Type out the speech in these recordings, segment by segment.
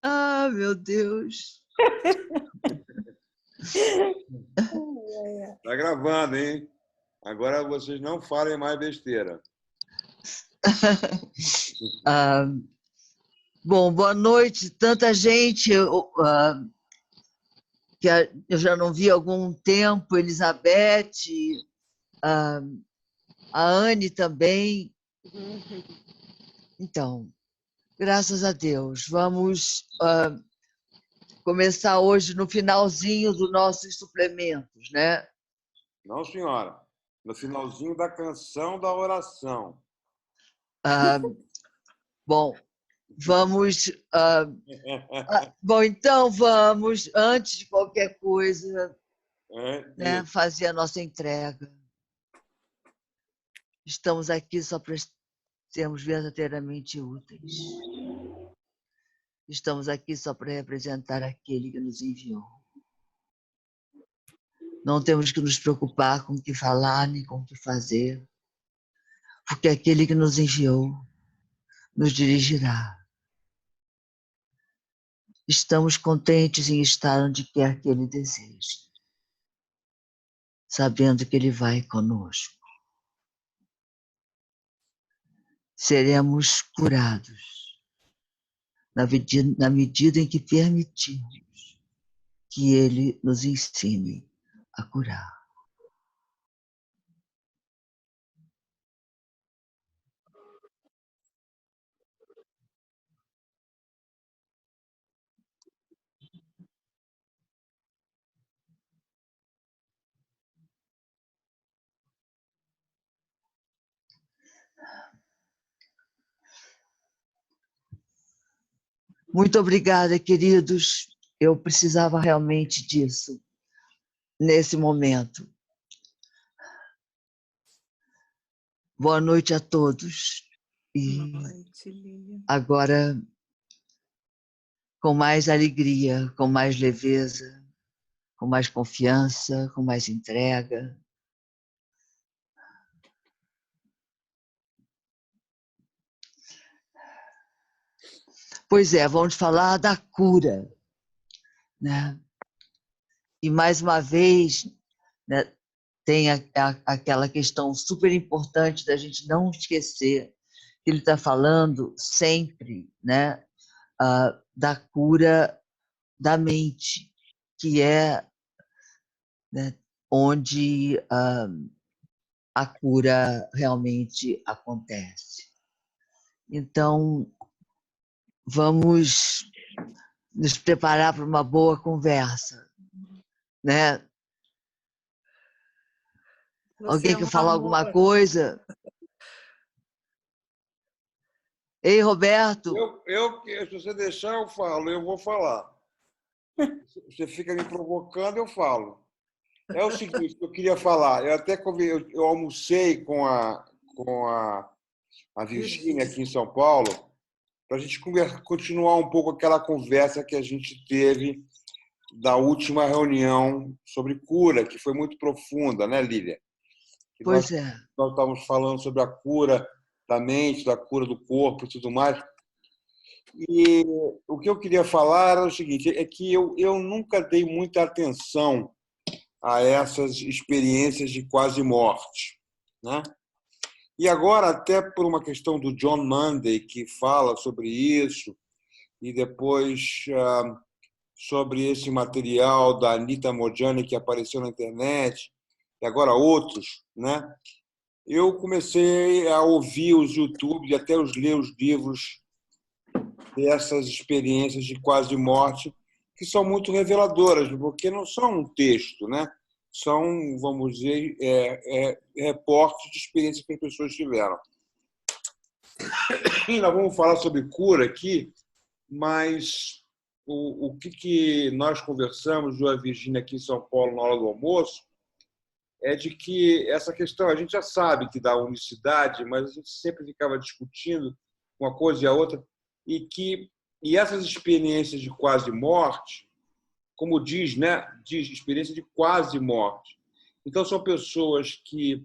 Ah, meu Deus. Tá gravando, hein? Agora vocês não falem mais besteira. Ah, bom, boa noite. Tanta gente que eu já não vi há algum tempo. Elizabeth, ah, a Anne também. Então, graças a Deus. Vamos começar hoje no finalzinho dos nossos suplementos, né? Não, senhora. No finalzinho da canção da oração. Ah, bom, vamos. Bom, então vamos, antes de qualquer coisa, né, fazer a nossa entrega. Estamos aqui só para sermos verdadeiramente úteis. Estamos aqui só para representar aquele que nos enviou. Não temos que nos preocupar com o que falar nem com o que fazer, porque aquele que nos enviou nos dirigirá. Estamos contentes em estar onde quer que Ele deseje, sabendo que Ele vai conosco. Seremos curados na medida em que permitirmos que Ele nos ensine a curar. Muito obrigada, queridos. Eu precisava realmente disso, nesse momento. Boa noite a todos. E boa noite, Lília. Agora, com mais alegria, com mais leveza, com mais confiança, com mais entrega. Pois é, vamos falar da cura, né? E mais uma vez, né, tem aquela questão super importante da gente não esquecer que ele está falando sempre, né, da cura da mente, que é, né, onde a cura realmente acontece. Então, vamos nos preparar para uma boa conversa, né? Alguém quer falar alguma coisa? Ei, Roberto. Se você deixar, eu falo, eu vou falar. Você fica me provocando, eu falo. É o seguinte, eu queria falar. Eu almocei com a Virgínia aqui em São Paulo para a gente continuar um pouco aquela conversa que a gente teve da última reunião sobre cura, que foi muito profunda, né, Lília? Pois é. Nós estávamos falando sobre a cura da mente, da cura do corpo e tudo mais. E o que eu queria falar era o seguinte, é que eu nunca dei muita atenção a essas experiências de quase morte, né? E agora, até por uma questão do John Monday, que fala sobre isso, e depois sobre esse material da Anita Mojani, que apareceu na internet, e agora outros, né? Eu comecei a ouvir os YouTube e até ler os livros dessas experiências de quase morte, que são muito reveladoras, porque não são um texto, né? São, vamos dizer, reportes de experiências que as pessoas tiveram. E nós vamos falar sobre cura aqui, mas o que nós conversamos, eu e a Virgínia aqui em São Paulo, na hora do almoço, é de que essa questão, a gente já sabe que dá unicidade, mas a gente sempre ficava discutindo uma coisa e a outra, e essas experiências de quase morte, como diz, né, diz experiência de quase morte. Então são pessoas que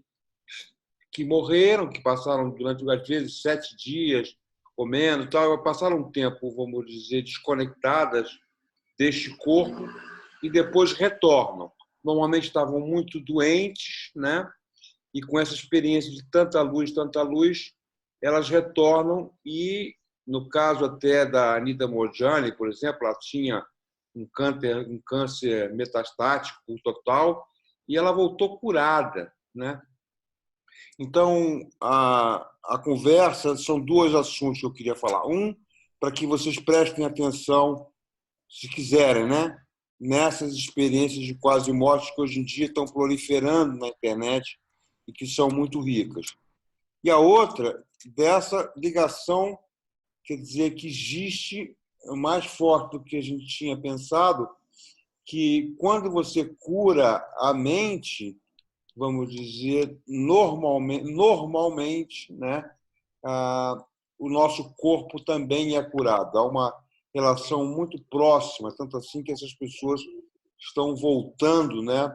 morreram, que passaram durante às vezes 7 dias, comendo, tal, passaram um tempo, vamos dizer, desconectadas deste corpo e depois retornam. Normalmente estavam muito doentes, né? E com essa experiência de tanta luz, elas retornam e, no caso até da Anita Moorjani, por exemplo, ela tinha um câncer metastático total e ela voltou curada, né? Então, a conversa são dois assuntos que eu queria falar. Um, para que vocês prestem atenção, se quiserem, né? Nessas experiências de quase morte que hoje em dia estão proliferando na internet e que são muito ricas. E a outra, dessa ligação, quer dizer, que existe mais forte do que a gente tinha pensado, que quando você cura a mente, vamos dizer, normalmente, né, o nosso corpo também é curado. Há uma relação muito próxima, tanto assim que essas pessoas estão voltando, né,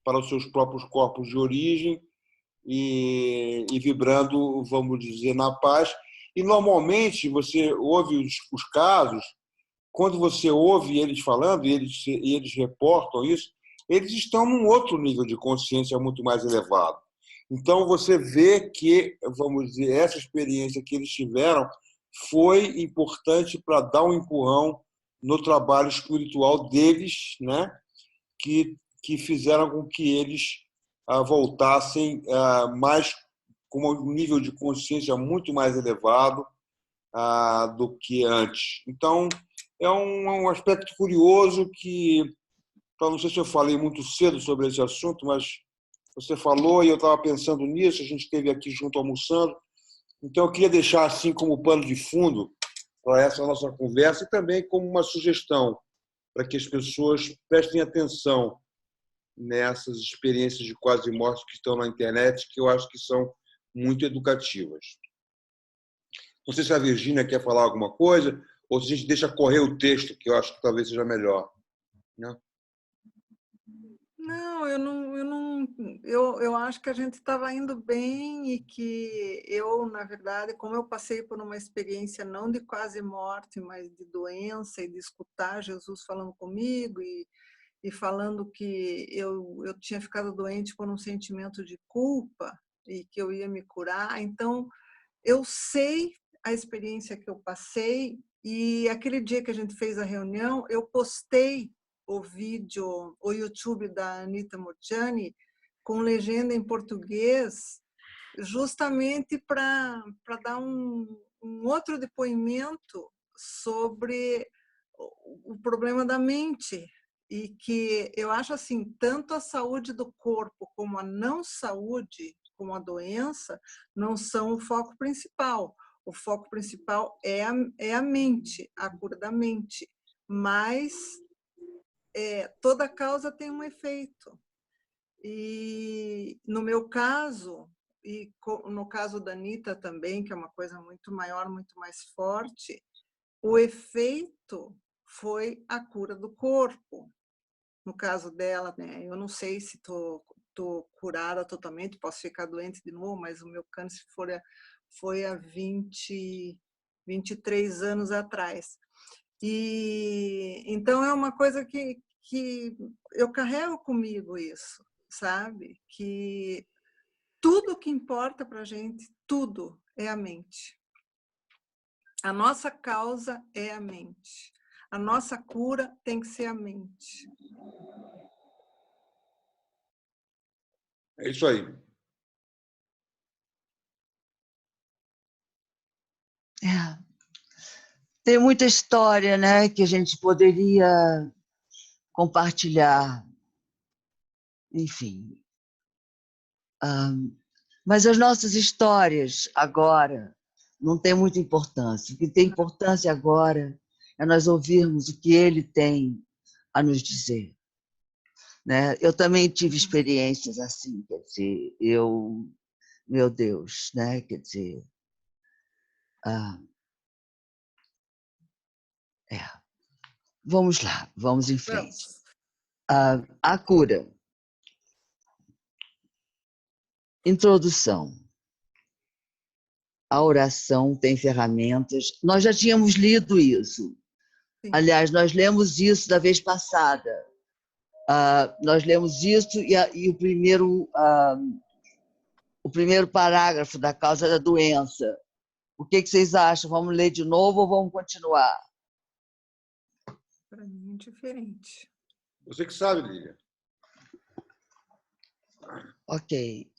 para os seus próprios corpos de origem e vibrando, vamos dizer, na paz. E, normalmente, você ouve os casos, quando você ouve eles falando, e eles reportam isso, eles estão num outro nível de consciência muito mais elevado. Então, você vê que, vamos dizer, essa experiência que eles tiveram foi importante para dar um empurrão no trabalho espiritual deles, né? que fizeram com que eles voltassem mais com um nível de consciência muito mais elevado do que antes. Então, é um aspecto curioso que, então, não sei se eu falei muito cedo sobre esse assunto, mas você falou e eu estava pensando nisso, a gente esteve aqui junto almoçando, então eu queria deixar assim como pano de fundo para essa nossa conversa e também como uma sugestão para que as pessoas prestem atenção nessas experiências de quase morte que estão na internet, que eu acho que são muito educativas. Não sei se a Virgínia quer falar alguma coisa, ou se a gente deixa correr o texto, que eu acho que talvez seja melhor. Né? Não, eu acho que a gente estava indo bem e que eu, na verdade, como eu passei por uma experiência não de quase morte, mas de doença e de escutar Jesus falando comigo e falando que eu tinha ficado doente por um sentimento de culpa e que eu ia me curar. Então, eu sei a experiência que eu passei e aquele dia que a gente fez a reunião, eu postei o vídeo, o YouTube da Anita Moorjani com legenda em português, justamente para dar um outro depoimento sobre o problema da mente. E que eu acho assim, tanto a saúde do corpo como a não saúde, como a doença, não são o foco principal. O foco principal é a mente, a cura da mente. Mas toda causa tem um efeito. E no meu caso, e no caso da Anita também, que é uma coisa muito maior, muito mais forte, o efeito foi a cura do corpo. No caso dela, né, eu não sei se tô curada totalmente, posso ficar doente de novo, mas o meu câncer foi há 23 anos atrás. E então é uma coisa que eu carrego comigo isso, sabe? Que tudo que importa para a gente, tudo é a mente. A nossa causa é a mente. A nossa cura tem que ser a mente. É isso aí. Tem muita história, né, que a gente poderia compartilhar, enfim. Mas as nossas histórias agora não têm muita importância. O que tem importância agora é nós ouvirmos o que ele tem a nos dizer. Né? Eu também tive experiências assim, quer dizer, meu Deus, né? Quer dizer, vamos lá, vamos em frente. A cura. Introdução. a oração tem ferramentas. Nós já tínhamos lido isso. Sim. Aliás, nós lemos isso da vez passada. Nós lemos isso e o primeiro parágrafo da causa da doença. O que vocês acham? Vamos ler de novo ou vamos continuar? Para mim é diferente. Você que sabe, Lília. Ok.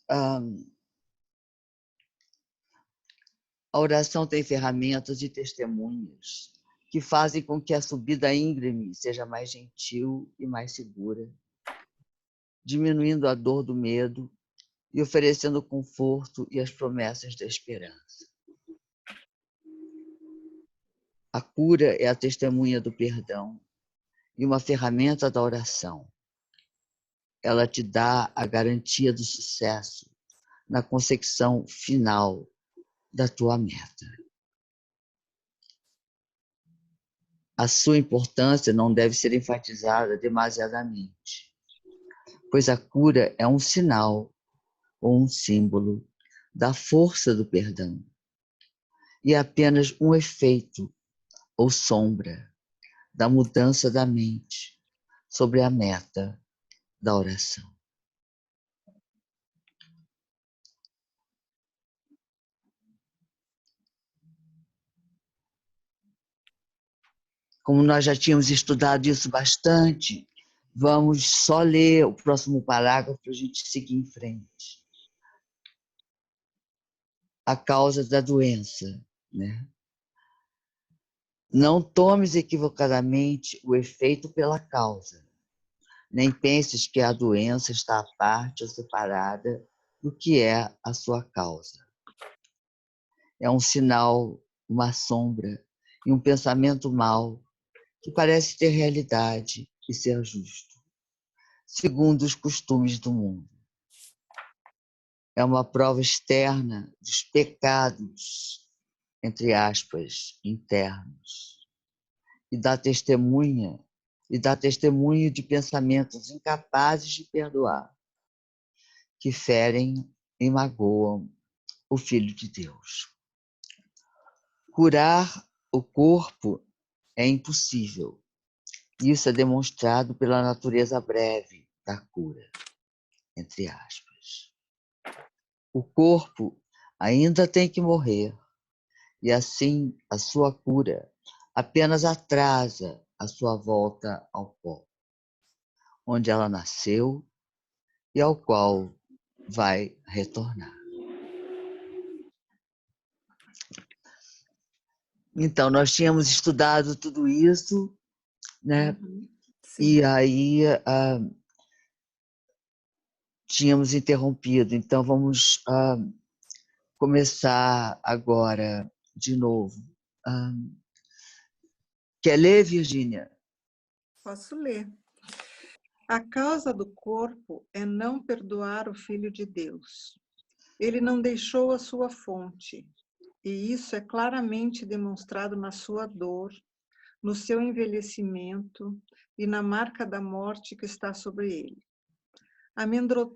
A oração tem ferramentas e testemunhas que fazem com que a subida íngreme seja mais gentil e mais segura, diminuindo a dor do medo e oferecendo o conforto e as promessas da esperança. A cura é a testemunha do perdão e uma ferramenta da oração. Ela te dá a garantia do sucesso na consecução final da tua meta. A sua importância não deve ser enfatizada demasiadamente, pois a cura é um sinal ou um símbolo da força do perdão e é apenas um efeito ou sombra da mudança da mente sobre a meta da oração. Como nós já tínhamos estudado isso bastante, vamos só ler o próximo parágrafo para a gente seguir em frente. A causa da doença, né? Não tomes equivocadamente o efeito pela causa, nem penses que a doença está à parte ou separada do que é a sua causa. É um sinal, uma sombra e um pensamento mau que parece ter realidade e ser justo, segundo os costumes do mundo. É uma prova externa dos pecados, entre aspas, internos, e dá testemunho de pensamentos incapazes de perdoar, que ferem e magoam o Filho de Deus. Curar o corpo é impossível. Isso é demonstrado pela natureza breve da cura, entre aspas. O corpo ainda tem que morrer, e assim a sua cura apenas atrasa a sua volta ao pó, onde ela nasceu e ao qual vai retornar. Então, nós tínhamos estudado tudo isso, né? E aí tínhamos interrompido. Então, vamos começar agora de novo. Quer ler, Virgínia? Posso ler. A causa do corpo é não perdoar o Filho de Deus. Ele não deixou a sua fonte, e isso é claramente demonstrado na sua dor, no seu envelhecimento e na marca da morte que está sobre ele.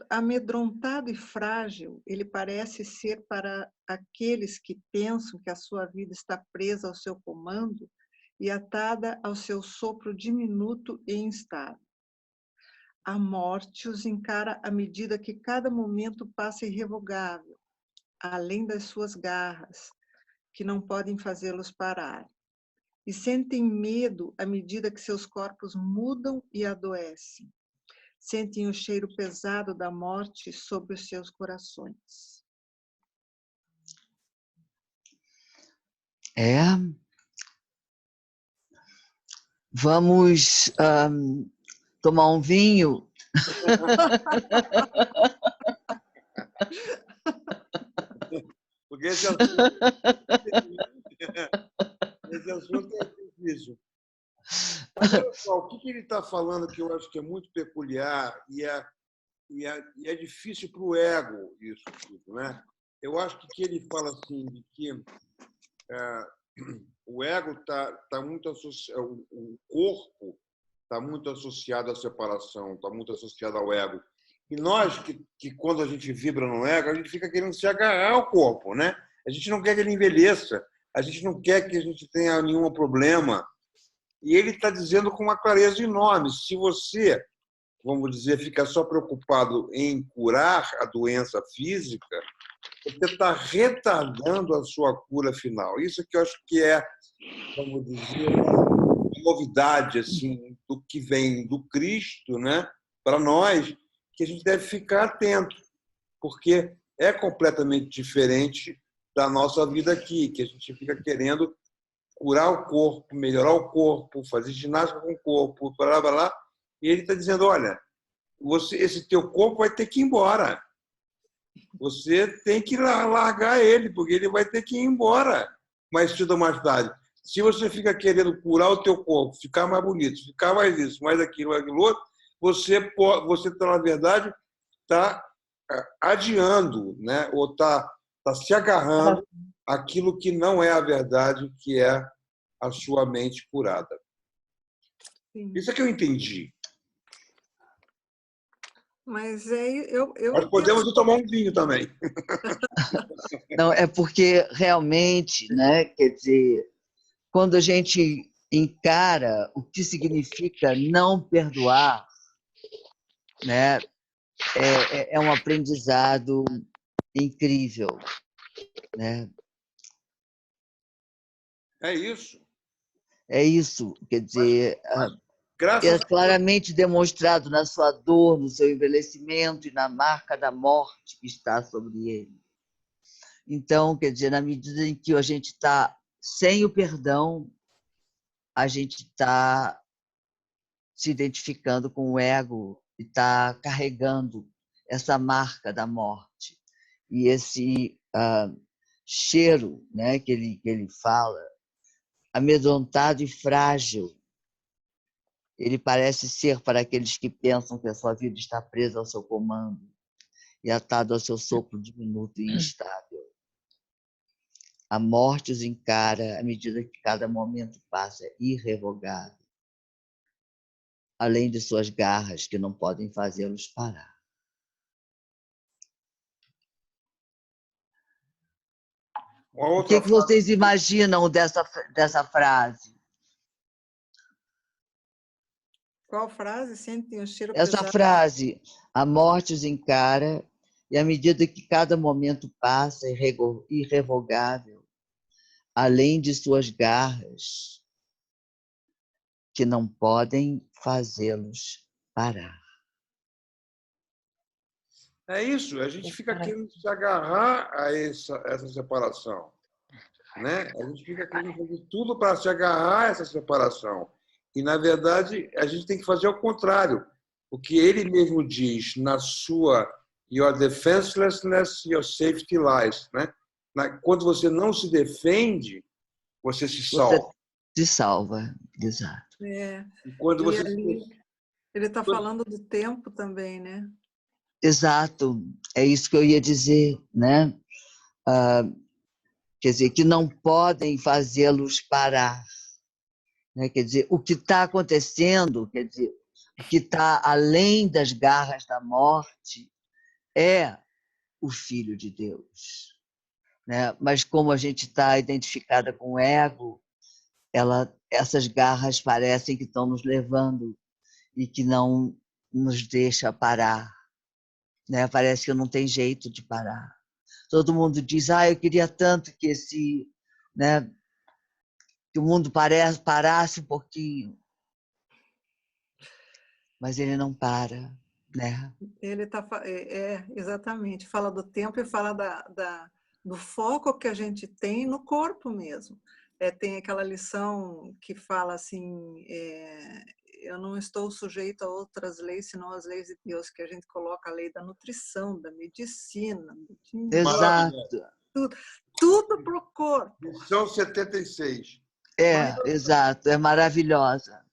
Amedrontado e frágil, ele parece ser para aqueles que pensam que a sua vida está presa ao seu comando e atada ao seu sopro diminuto e instável. A morte os encara à medida que cada momento passa irrevogável, além das suas garras, que não podem fazê-los parar. E sentem medo à medida que seus corpos mudam e adoecem. Sentem o cheiro pesado da morte sobre os seus corações. Vamos tomar um vinho? Porque esse assunto é difícil. Mas olha só, o que ele está falando que eu acho que é muito peculiar e é difícil para o ego isso tudo, né? Eu acho que ele fala assim de que o ego tá muito associado, o corpo está muito associado à separação, está muito associado ao ego. E nós, que quando a gente vibra no ego, a gente fica querendo se agarrar ao corpo, né? A gente não quer que ele envelheça, a gente não quer que a gente tenha nenhum problema. E ele está dizendo com uma clareza enorme: se você, vamos dizer, fica só preocupado em curar a doença física, você está retardando a sua cura final. Isso que eu acho que é, vamos dizer, uma novidade assim, do que vem do Cristo, né, para nós, que a gente deve ficar atento, porque é completamente diferente da nossa vida aqui, que a gente fica querendo curar o corpo, melhorar o corpo, fazer ginástica com o corpo, blá, blá, blá. E ele está dizendo, olha, esse teu corpo vai ter que ir embora. Você tem que largar ele, porque ele vai ter que ir embora mais cedo ou mais tarde. Se você fica querendo curar o teu corpo, ficar mais bonito, ficar mais isso, mais aquilo, aquilo outro, você está, na verdade, está adiando, né? Ou está se agarrando àquilo que não é a verdade, que é a sua mente curada. Sim. Isso é que eu entendi. Mas eu Nós podemos ir tomar um vinho também. Não, é porque realmente, né, quer dizer, quando a gente encara o que significa não perdoar, né, é um aprendizado incrível, né? É isso. É isso, quer dizer, Graças é a Deus. claramente demonstrado na sua dor, no seu envelhecimento e na marca da morte que está sobre ele. Então, quer dizer, na medida em que a gente está sem o perdão, a gente está se identificando com o ego e está carregando essa marca da morte. E esse cheiro, né, que ele fala, amedrontado e frágil, ele parece ser para aqueles que pensam que a sua vida está presa ao seu comando e atado ao seu sopro diminuto e instável. A morte os encara à medida que cada momento passa irrevogável, além de suas garras que não podem fazê-los parar. O que vocês imaginam dessa frase? Qual frase? Sentem o cheiro Essa pesado? frase, a morte os encara e à medida que cada momento passa irrevogável, além de suas garras que não podem fazê-los parar. É isso, a gente fica querendo se agarrar a essa separação. Né? A gente fica querendo fazer tudo para se agarrar a essa separação. E, na verdade, a gente tem que fazer o contrário. O que ele mesmo diz na sua Your defenselessness, your safety lies. Né? Quando você não se defende, você se salva. Você se salva, exato. É. E quando você ele está falando do tempo também, né? Exato, é isso que eu ia dizer, né? Quer dizer, que não podem fazê-los parar. Né? Quer dizer, o que está acontecendo, quer dizer, o que está além das garras da morte é o Filho de Deus. Né? Mas como a gente está identificada com o ego, essas garras parecem que estão nos levando e que não nos deixa parar. Né? Parece que não tem jeito de parar. Todo mundo diz, eu queria tanto que né, que o mundo parasse um pouquinho. Mas ele não para, né? Ele está exatamente, fala do tempo e fala do foco que a gente tem no corpo mesmo. Tem aquela lição que fala assim, eu não estou sujeito a outras leis senão as leis de Deus, que a gente coloca a lei da nutrição, da medicina, Exato. tudo para o corpo. Lição 76. Exato, é maravilhosa.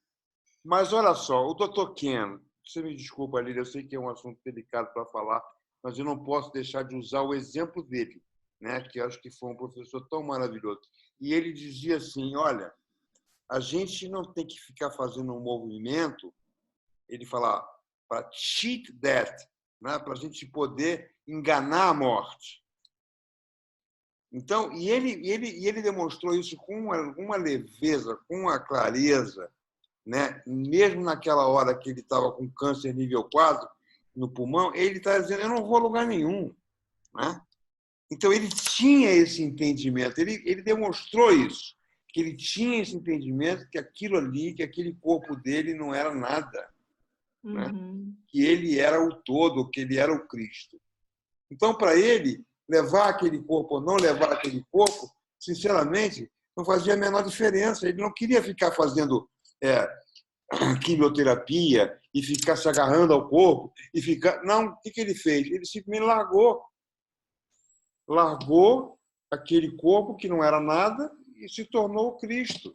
Mas olha só, o Dr. Ken, você me desculpa, Lília, eu sei que é um assunto delicado para falar, mas eu não posso deixar de usar o exemplo dele, né? Que eu acho que foi um professor tão maravilhoso. E ele dizia assim, olha, a gente não tem que ficar fazendo um movimento, ele fala, para cheat death, né? Para a gente poder enganar a morte. Então, ele demonstrou isso com uma leveza, com uma clareza, né? Mesmo naquela hora que ele estava com câncer nível 4 no pulmão, ele está dizendo, eu não vou a lugar nenhum. Né? Então, ele tinha esse entendimento, ele demonstrou isso, que ele tinha esse entendimento que aquilo ali, que aquele corpo dele não era nada, né? Que ele era o todo, que ele era o Cristo. Então, para ele, levar aquele corpo ou não levar aquele corpo, sinceramente, não fazia a menor diferença. Ele não queria ficar fazendo quimioterapia e ficar se agarrando ao corpo. Não, o que ele fez? Ele simplesmente largou aquele corpo que não era nada e se tornou o Cristo.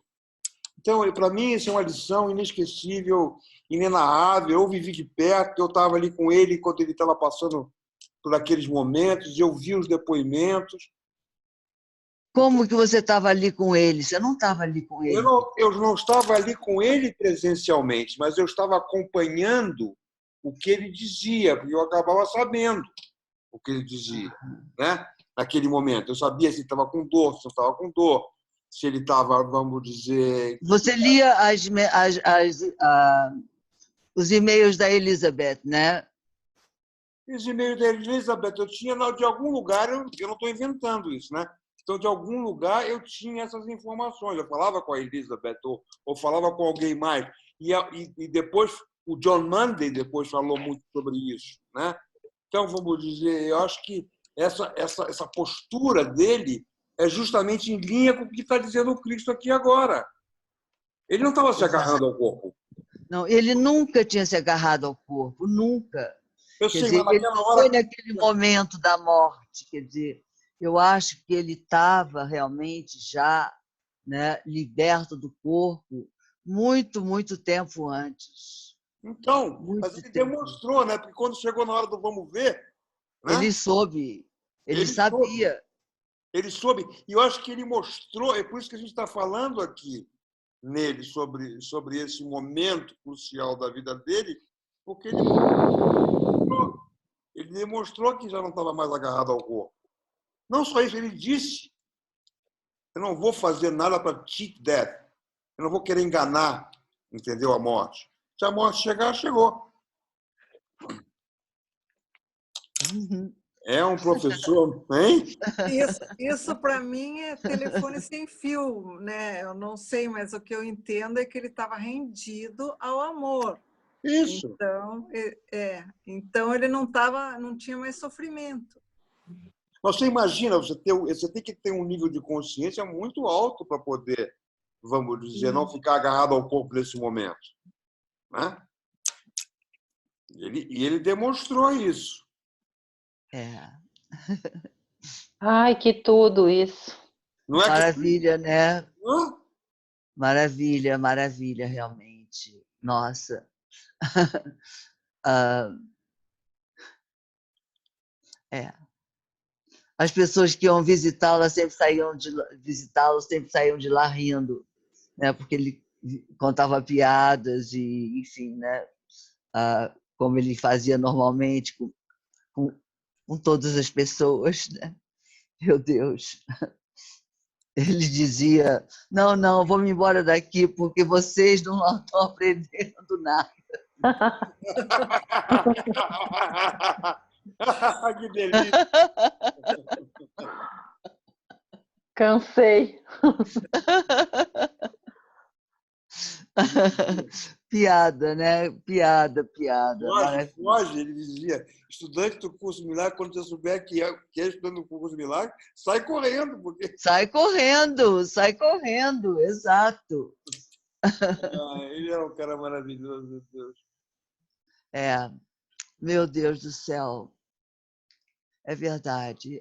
Então, para mim, isso é uma lição inesquecível, inenarrável. Eu vivi de perto, eu estava ali com ele enquanto ele estava passando por aqueles momentos, eu vi os depoimentos. Como que você estava ali com ele? Você não estava ali com ele? Eu não estava ali com ele presencialmente, mas eu estava acompanhando o que ele dizia, porque eu acabava sabendo o que ele dizia, né? Naquele momento. Eu sabia se ele estava com dor, se não estava com dor, se ele estava, vamos dizer... Você lia os e-mails da Elizabeth, né? Os e-mails da Elizabeth eu tinha de algum lugar, eu não estou inventando isso, né? Então, de algum lugar, eu tinha essas informações. Eu falava com a Elizabeth ou falava com alguém mais. E depois, o John Monday depois falou muito sobre isso, né? Então, vamos dizer, eu acho que essa postura dele é justamente em linha com o que está dizendo o Cristo aqui agora. Ele não estava se agarrando ao corpo. Não, ele nunca tinha se agarrado ao corpo, nunca. Eu Quer sei, dizer, mas ele não foi naquele momento da morte. Quer dizer, eu acho que ele estava realmente já, né, liberto do corpo muito, muito tempo antes. Então, mas ele demonstrou, né? Porque quando chegou na hora do vamos ver, né? Ele soube, ele sabia. Ele soube. E eu acho que ele mostrou, é por isso que a gente está falando aqui nele sobre esse momento crucial da vida dele, porque ele demonstrou que já não estava mais agarrado ao corpo. Não só isso, ele disse: eu não vou fazer nada para cheat death. Eu não vou querer enganar, entendeu, a morte. Se a morte chegar, chegou. É um professor, hein? Isso para mim é telefone sem fio, né? Eu não sei, mas o que eu entendo é que ele estava rendido ao amor. Isso. Então ele não tinha mais sofrimento. Mas você imagina, você tem que ter um nível de consciência muito alto para poder, vamos dizer, não ficar agarrado ao corpo nesse momento, né? Ele demonstrou isso. Ai, que tudo isso. Não é Maravilha, que... né? Hã? Maravilha, maravilha, realmente. Nossa. As pessoas que iam visitá-lo sempre saíam de lá rindo, né? Porque ele contava piadas e, enfim, né? Como ele fazia normalmente com todas as pessoas, né? Meu Deus. Ele dizia: não, vou me embora daqui porque vocês não estão aprendendo nada. Que delícia! Cansei. Piada, né? Piada. Foge, ele dizia. Estudante do curso Milagre, quando você souber que é estudante do curso Milagre, sai correndo. Porque... Sai correndo, exato. Ele era um cara maravilhoso, meu Deus. Meu Deus do céu. É verdade.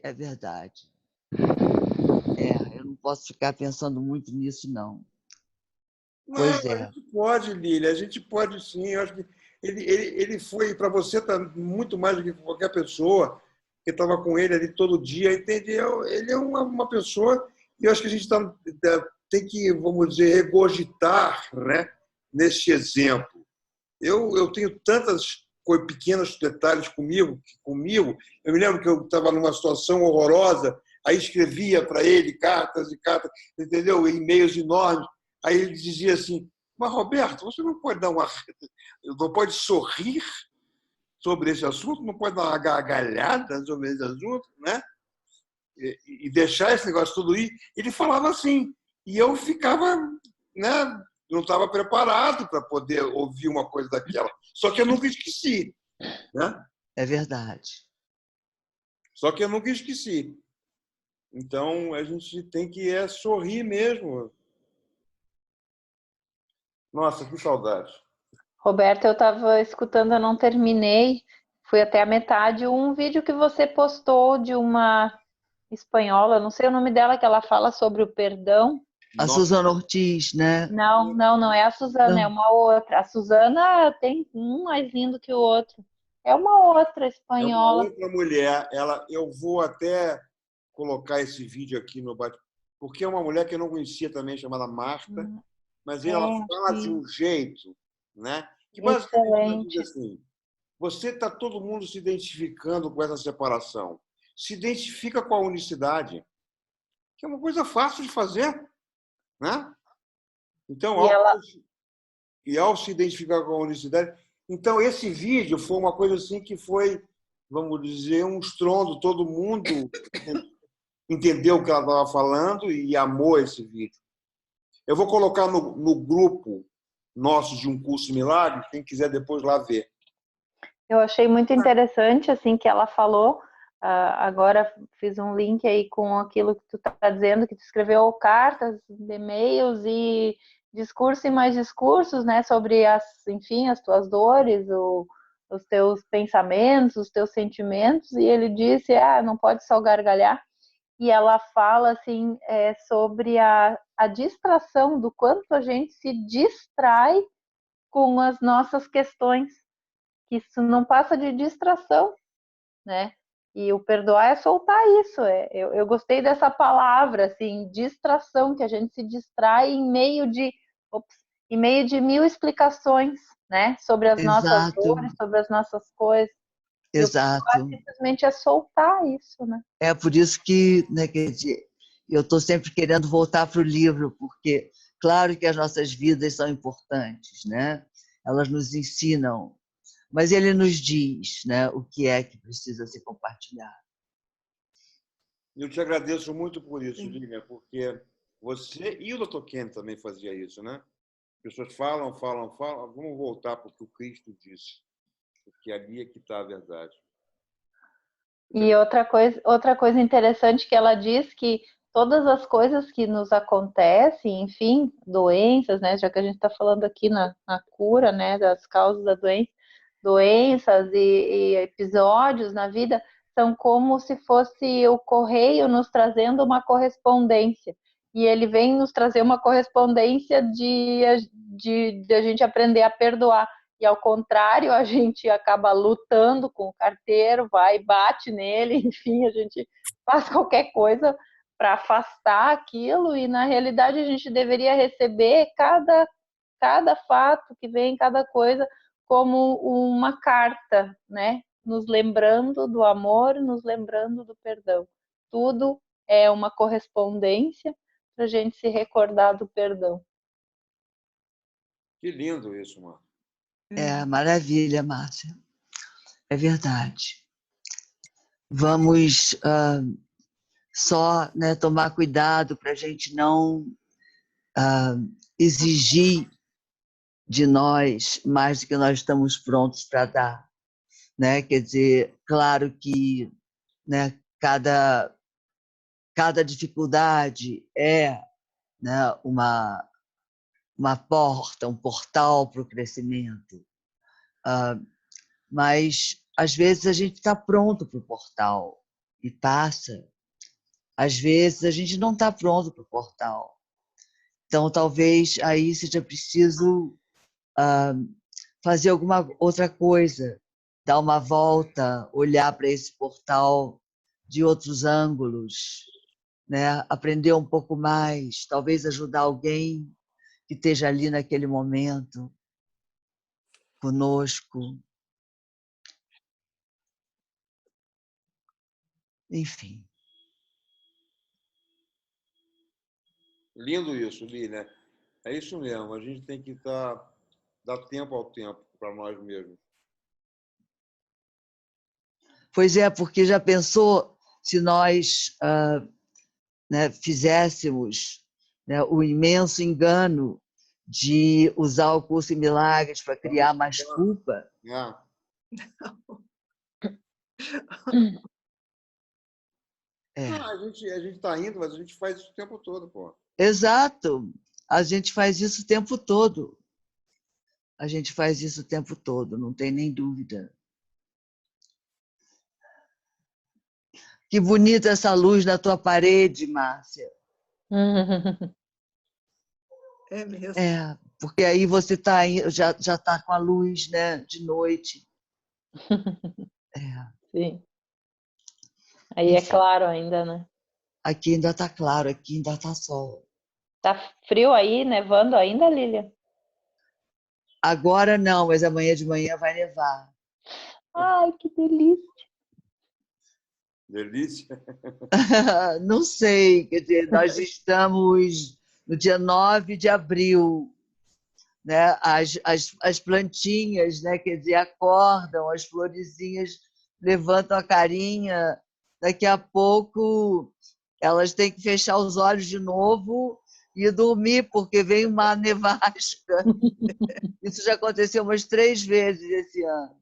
Eu não posso ficar pensando muito nisso, não. Pois é. A gente pode, Lília, a gente pode sim. Eu acho que ele foi, para você, tá muito mais do que qualquer pessoa que estava com ele ali todo dia, entendeu? Ele é uma pessoa, e eu acho que a gente tem que, vamos dizer, regurgitar, né, nesse exemplo. Eu tenho tantas pequenos detalhes comigo. Eu me lembro que eu estava numa situação horrorosa, Aí escrevia para ele cartas e cartas, entendeu? E-mails enormes. Aí ele dizia assim: mas, Roberto, você não pode não pode sorrir sobre esse assunto, não pode dar uma gargalhada sobre esse assunto, né? E deixar esse negócio tudo ir. Ele falava assim, e eu ficava, né? Não estava preparado para poder ouvir uma coisa daquela. Só que eu nunca esqueci, né? É verdade. Só que eu nunca esqueci. Então a gente tem que sorrir mesmo. Nossa, que saudade. Roberto, eu estava escutando, eu não terminei, fui até a metade, um vídeo que você postou de uma espanhola, não sei o nome dela, que ela fala sobre o perdão. A Nossa, Suzana Ortiz, né? Não é a Suzana, é Não. uma outra. A Suzana tem um mais lindo que o outro. É uma outra é uma espanhola. outra mulher. Eu vou até colocar esse vídeo aqui no bate, porque é uma mulher que eu não conhecia também, chamada Marta, mas ela fala de um jeito, né? Que basicamente ela diz Excelente. assim: você está todo mundo se identificando com essa separação. Se identifica com a unicidade, que é uma coisa fácil de fazer, né? Então, E ela, ao se identificar com a unicidade, então esse vídeo foi uma coisa assim que foi, vamos dizer, um estrondo. Todo mundo entendeu o que ela estava falando e amou esse vídeo. Eu vou colocar no grupo nosso de um curso de milagres, quem quiser depois lá ver. eu achei muito interessante assim que ela falou. Agora fiz um link aí com aquilo que tu está dizendo, que tu escreveu cartas, e-mails e discurso e mais discursos, né, sobre enfim, as tuas dores, os teus pensamentos, os teus sentimentos. E ele disse, não pode só gargalhar. E ela fala assim sobre a distração, do quanto a gente se distrai com as nossas questões, que isso não passa de distração, né? E o perdoar é soltar isso. Eu gostei dessa palavra, assim, distração, que a gente se distrai em meio de mil explicações, né? Sobre as nossas Exato, dores, sobre as nossas coisas. E o perdoar exato. simplesmente é soltar isso, né? É por isso que, né, quer dizer, eu estou sempre querendo voltar para o livro, porque, claro que as nossas vidas são importantes, né? Elas nos ensinam, mas ele nos diz, né, o que é que precisa ser compartilhado. Eu te agradeço muito por isso, Lívia, porque você e o Dr. Ken também fazia isso, né? As pessoas falam, vamos voltar para o que o Cristo disse, porque ali é que está a verdade. E outra coisa interessante que ela diz, que todas as coisas que nos acontecem, enfim, doenças, né, já que a gente está falando aqui na cura, né, das causas da doença, doenças e episódios na vida, são como se fosse o correio nos trazendo uma correspondência. E ele vem nos trazer uma correspondência de a gente aprender a perdoar. E ao contrário, a gente acaba lutando com o carteiro, vai e bate nele, enfim, a gente faz qualquer coisa para afastar aquilo, e na realidade a gente deveria receber cada fato que vem, cada coisa, como uma carta, né? Nos lembrando do amor, nos lembrando do perdão. Tudo é uma correspondência para a gente se recordar do perdão. Que lindo isso, Marco. É maravilha, Márcia. É verdade. Vamos só, né, tomar cuidado para a gente não exigir de nós mais do que nós estamos prontos para dar, né? Quer dizer, claro que, né, cada dificuldade é, né, uma porta, um portal para o crescimento, mas às vezes a gente está pronto para o portal e passa. Às vezes a gente não está pronto para o portal. Então, talvez aí seja preciso fazer alguma outra coisa, dar uma volta, olhar para esse portal de outros ângulos, né? Aprender um pouco mais, talvez ajudar alguém que esteja ali naquele momento conosco. Enfim. Lindo isso, Lília. É isso mesmo. A gente tem que dar tempo ao tempo para nós mesmos. Pois é, porque já pensou se nós né, fizéssemos, né, o imenso engano de usar o curso em milagres para criar mais culpa? Não, a gente está indo, mas a gente faz isso o tempo todo, pô. Exato. A gente faz isso o tempo todo. A gente faz isso o tempo todo, não tem nem dúvida. Que bonita essa luz na tua parede, Márcia. É mesmo. Porque aí você já está com a luz, né, de noite. Sim. Aí é claro ainda, né? Aqui ainda está claro, aqui ainda está sol. Tá frio aí, nevando ainda, Lília? Agora não, mas amanhã de manhã vai nevar. Ai, que delícia! Delícia. Não sei, quer dizer, nós estamos no dia 9 de abril, né? As plantinhas, né? Quer dizer, acordam, as florezinhas levantam a carinha, daqui a pouco elas têm que fechar os olhos de novo e dormir, porque vem uma nevasca. Isso já aconteceu umas 3 vezes esse ano.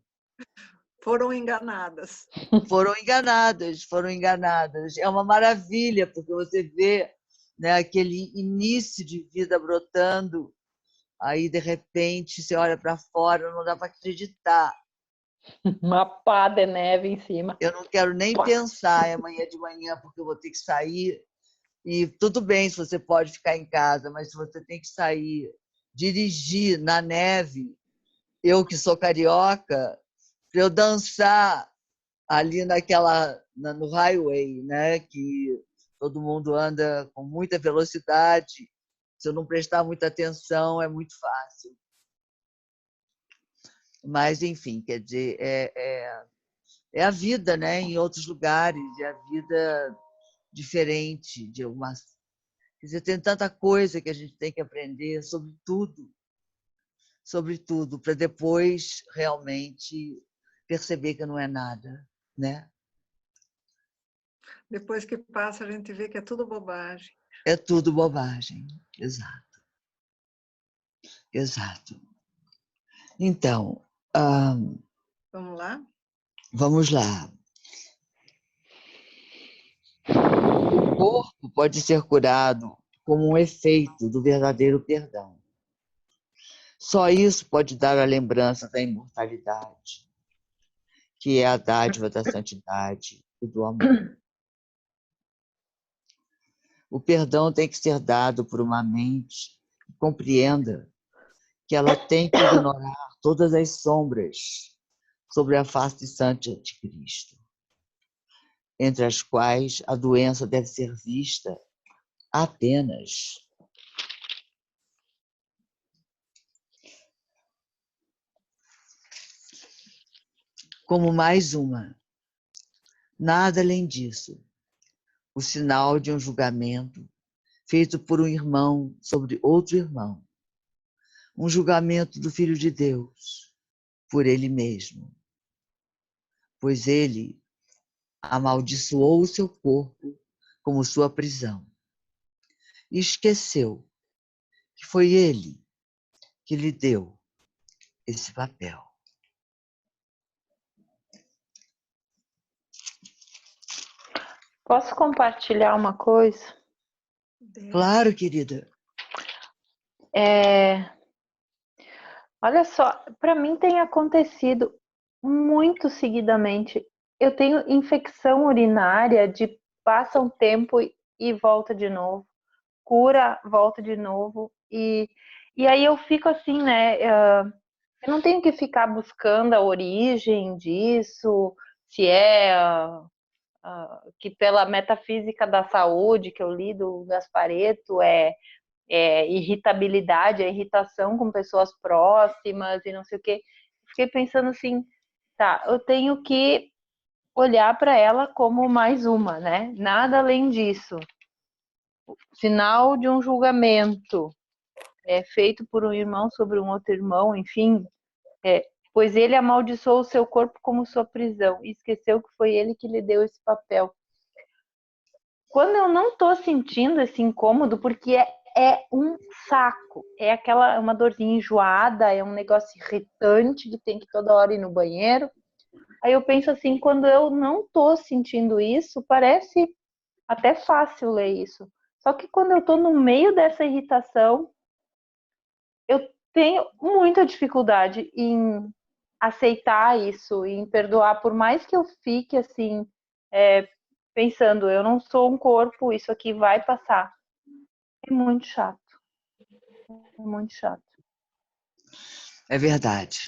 Foram enganadas. Foram enganadas, foram enganadas. É uma maravilha, porque você vê, né, aquele início de vida brotando, aí, de repente, você olha para fora, não dá para acreditar. Uma pá de neve em cima. Eu não quero nem pensar amanhã de manhã, porque eu vou ter que sair. E tudo bem se você pode ficar em casa, mas se você tem que sair, dirigir na neve, eu que sou carioca, para eu dançar ali no highway, né, que todo mundo anda com muita velocidade, se eu não prestar muita atenção, é muito fácil. Mas, enfim, quer dizer, é a vida, né, em outros lugares, é a vida diferente de algumas. Quer dizer, tem tanta coisa que a gente tem que aprender sobre tudo, para depois realmente perceber que não é nada, né? Depois que passa, a gente vê que é tudo bobagem. É tudo bobagem, exato, exato. Então, Vamos lá? vamos lá. O corpo pode ser curado como um efeito do verdadeiro perdão. Só isso pode dar a lembrança da imortalidade, que é a dádiva da santidade e do amor. O perdão tem que ser dado por uma mente que compreenda que ela tem que ignorar todas as sombras sobre a face santa de Cristo, entre as quais a doença deve ser vista apenas como mais uma, nada além disso, o sinal de um julgamento feito por um irmão sobre outro irmão, um julgamento do Filho de Deus por ele mesmo, pois ele amaldiçoou o seu corpo como sua prisão e esqueceu que foi ele que lhe deu esse papel. Posso compartilhar uma coisa? Claro, querida. Olha só, para mim tem acontecido muito seguidamente. Eu tenho infecção urinária de passa um tempo e volta de novo, cura, volta de novo, e aí eu fico assim, né? Eu não tenho que ficar buscando a origem disso, se é que pela metafísica da saúde que eu li do Gasparetto irritabilidade, a irritação com pessoas próximas e não sei o quê. Fiquei pensando assim, tá, eu tenho que olhar para ela como mais uma, né? Nada além disso. final de um julgamento feito por um irmão sobre um outro irmão, enfim, pois ele amaldiçoou o seu corpo como sua prisão e esqueceu que foi ele que lhe deu esse papel. Quando eu não estou sentindo esse incômodo, porque é um saco, uma dorzinha enjoada, é um negócio irritante que tem que toda hora ir no banheiro. Aí eu penso assim, quando eu não estou sentindo isso, parece até fácil ler isso. Só que quando eu estou no meio dessa irritação, eu tenho muita dificuldade em aceitar isso, em perdoar, por mais que eu fique assim, pensando, eu não sou um corpo, isso aqui vai passar. É muito chato. É muito chato. É verdade.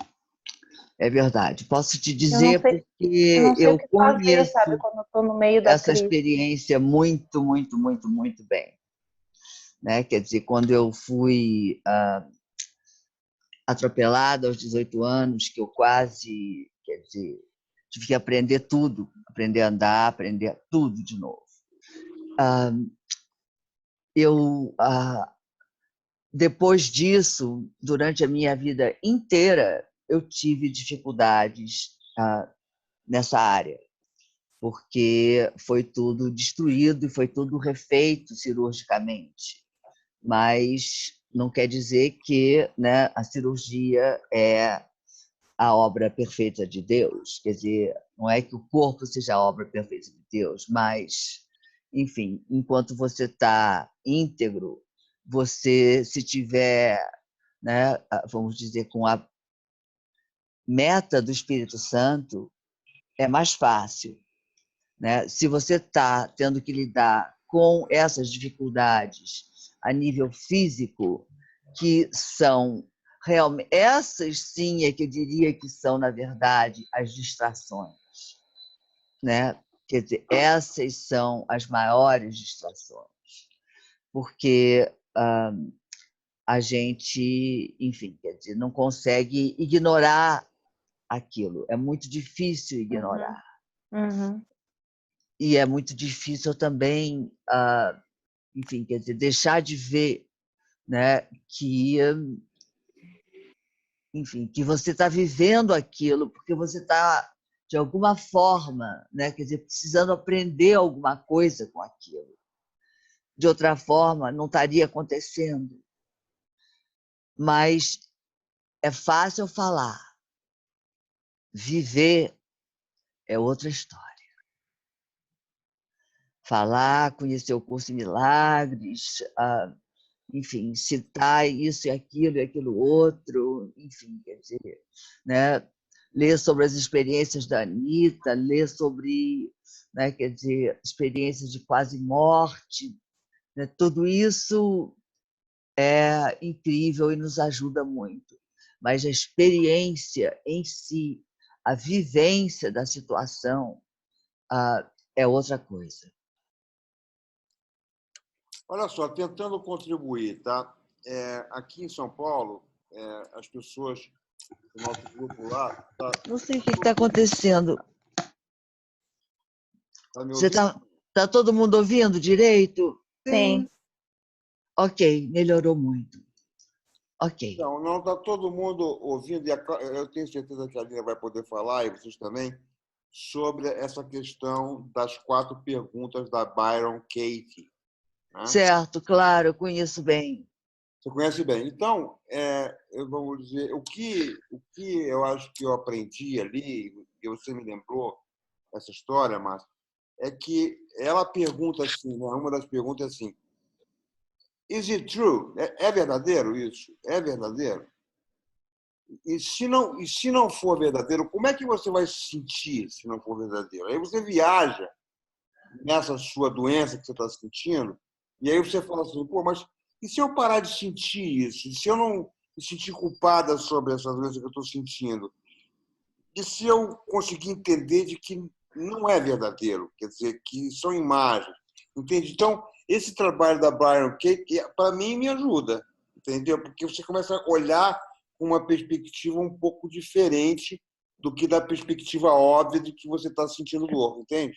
É verdade. Posso te Eu dizer não porque sei o eu que fazer, conheço sabe, quando eu estou no meio da essa crise. experiência muito, muito, muito, muito bem. Né? Quer dizer, quando eu fui atropelada aos 18 anos, que eu quase, quer dizer, tive que aprender tudo, aprender a andar, aprender tudo de novo. Depois disso, durante a minha vida inteira, eu tive dificuldades nessa área, porque foi tudo destruído e foi tudo refeito cirurgicamente. Mas não quer dizer que, né, a cirurgia é a obra perfeita de Deus. Quer dizer, não é que o corpo seja a obra perfeita de Deus, mas, enfim, enquanto você está íntegro, você, se tiver, né, vamos dizer, com a meta do Espírito Santo, é mais fácil. Né? Se você está tendo que lidar com essas dificuldades a nível físico, que são realmente, essas sim é que eu diria que são, na verdade, as distrações. Né? Quer dizer, essas são as maiores distrações, porque a gente, enfim, quer dizer, não consegue ignorar aquilo, é muito difícil ignorar. Uhum. E é muito difícil também, enfim, quer dizer, deixar de ver, né, que, enfim, que você está vivendo aquilo porque você está, de alguma forma, né, quer dizer, precisando aprender alguma coisa com aquilo. De outra forma, não estaria acontecendo. Mas é fácil falar. Viver é outra história. Falar, conhecer o curso de milagres, enfim, citar isso e aquilo outro, enfim, quer dizer, né? Ler sobre as experiências da Anitta, ler sobre, né, quer dizer, experiências de quase morte, né? Tudo isso é incrível e nos ajuda muito. Mas a experiência em si, a vivência da situação, é outra coisa. Olha só, tentando contribuir, tá? Aqui em São Paulo, as pessoas do nosso grupo lá... Não sei o que está acontecendo. Tá me Você ouvindo? tá todo mundo ouvindo direito? Sim. Ok, melhorou muito. Ok. Então, não está todo mundo ouvindo, e eu tenho certeza que a Lina vai poder falar, e vocês também, sobre essa questão das 4 perguntas da Byron Katie. Né? Certo, claro, eu conheço bem. Você conhece bem. Então, vamos dizer, o que eu acho que eu aprendi ali, e você me lembrou essa história, Márcia, é que ela pergunta assim, né? Uma das perguntas é assim, is it true? É verdadeiro isso? É verdadeiro? E se não for verdadeiro, como é que você vai se sentir se não for verdadeiro? Aí você viaja nessa sua doença que você está sentindo, e aí você fala assim, pô, mas e se eu parar de sentir isso? E se eu não me sentir culpada sobre essa doença que eu estou sentindo? E se eu conseguir entender de que não é verdadeiro? Quer dizer, que são imagens. Entende? Então, esse trabalho da Byron Katie, para mim, me ajuda. Entendeu? Porque você começa a olhar com uma perspectiva um pouco diferente do que da perspectiva óbvia de que você está sentindo dor, entende?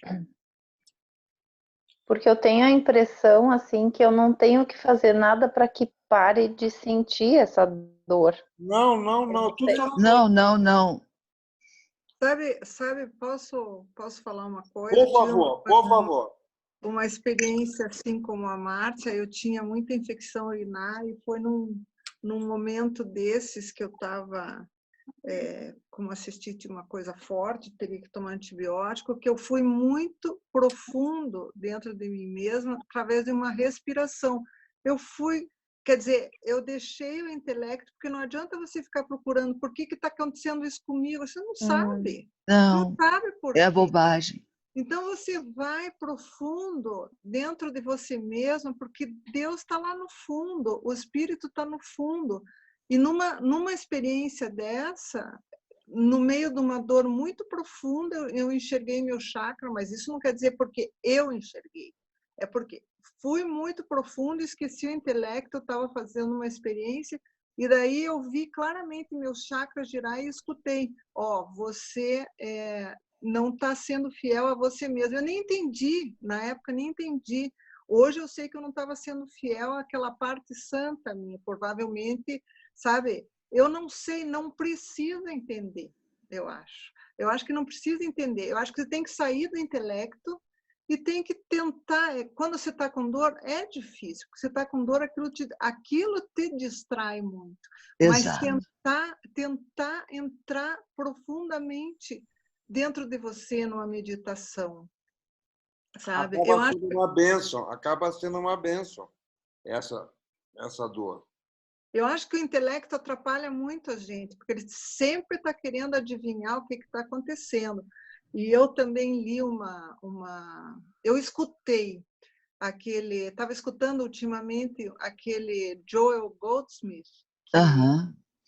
Porque eu tenho a impressão, assim, que eu não tenho que fazer nada para que pare de sentir essa dor. Não. Tudo já Não, não, não. Sabe, posso falar uma coisa? Por Eu tive favor, por favor. uma experiência assim como a Márcia. Eu tinha muita infecção urinária e foi num momento desses que eu estava com uma cistite, uma coisa forte, teria que tomar antibiótico, que eu fui muito profundo dentro de mim mesma através de uma respiração. Quer dizer, eu deixei o intelecto, porque não adianta você ficar procurando por que está acontecendo isso comigo, você não sabe. Não Não, sabe por é quê. bobagem. Então você vai profundo dentro de você mesmo, porque Deus está lá no fundo, o Espírito está no fundo. E numa experiência dessa, no meio de uma dor muito profunda, eu enxerguei meu chakra, mas isso não quer dizer porque eu enxerguei, é porque fui muito profundo, esqueci o intelecto, estava fazendo uma experiência, e daí eu vi claramente meus chakras girar e escutei, você não está sendo fiel a você mesmo. Eu nem entendi, na época nem entendi. Hoje eu sei que eu não estava sendo fiel àquela parte santa minha, provavelmente, sabe? Eu não sei, não precisa entender, eu acho. Eu acho que não precisa entender. Eu acho que você tem que sair do intelecto e tem que tentar. Quando você está com dor, é difícil. Porque você está com dor, aquilo te distrai muito. Exato. Mas tentar entrar profundamente dentro de você numa meditação, sabe? Acaba sendo uma bênção essa dor. Eu acho que o intelecto atrapalha muito a gente, porque ele sempre está querendo adivinhar o que está acontecendo. E eu também li eu escutei estava escutando ultimamente aquele Joel Goldsmith,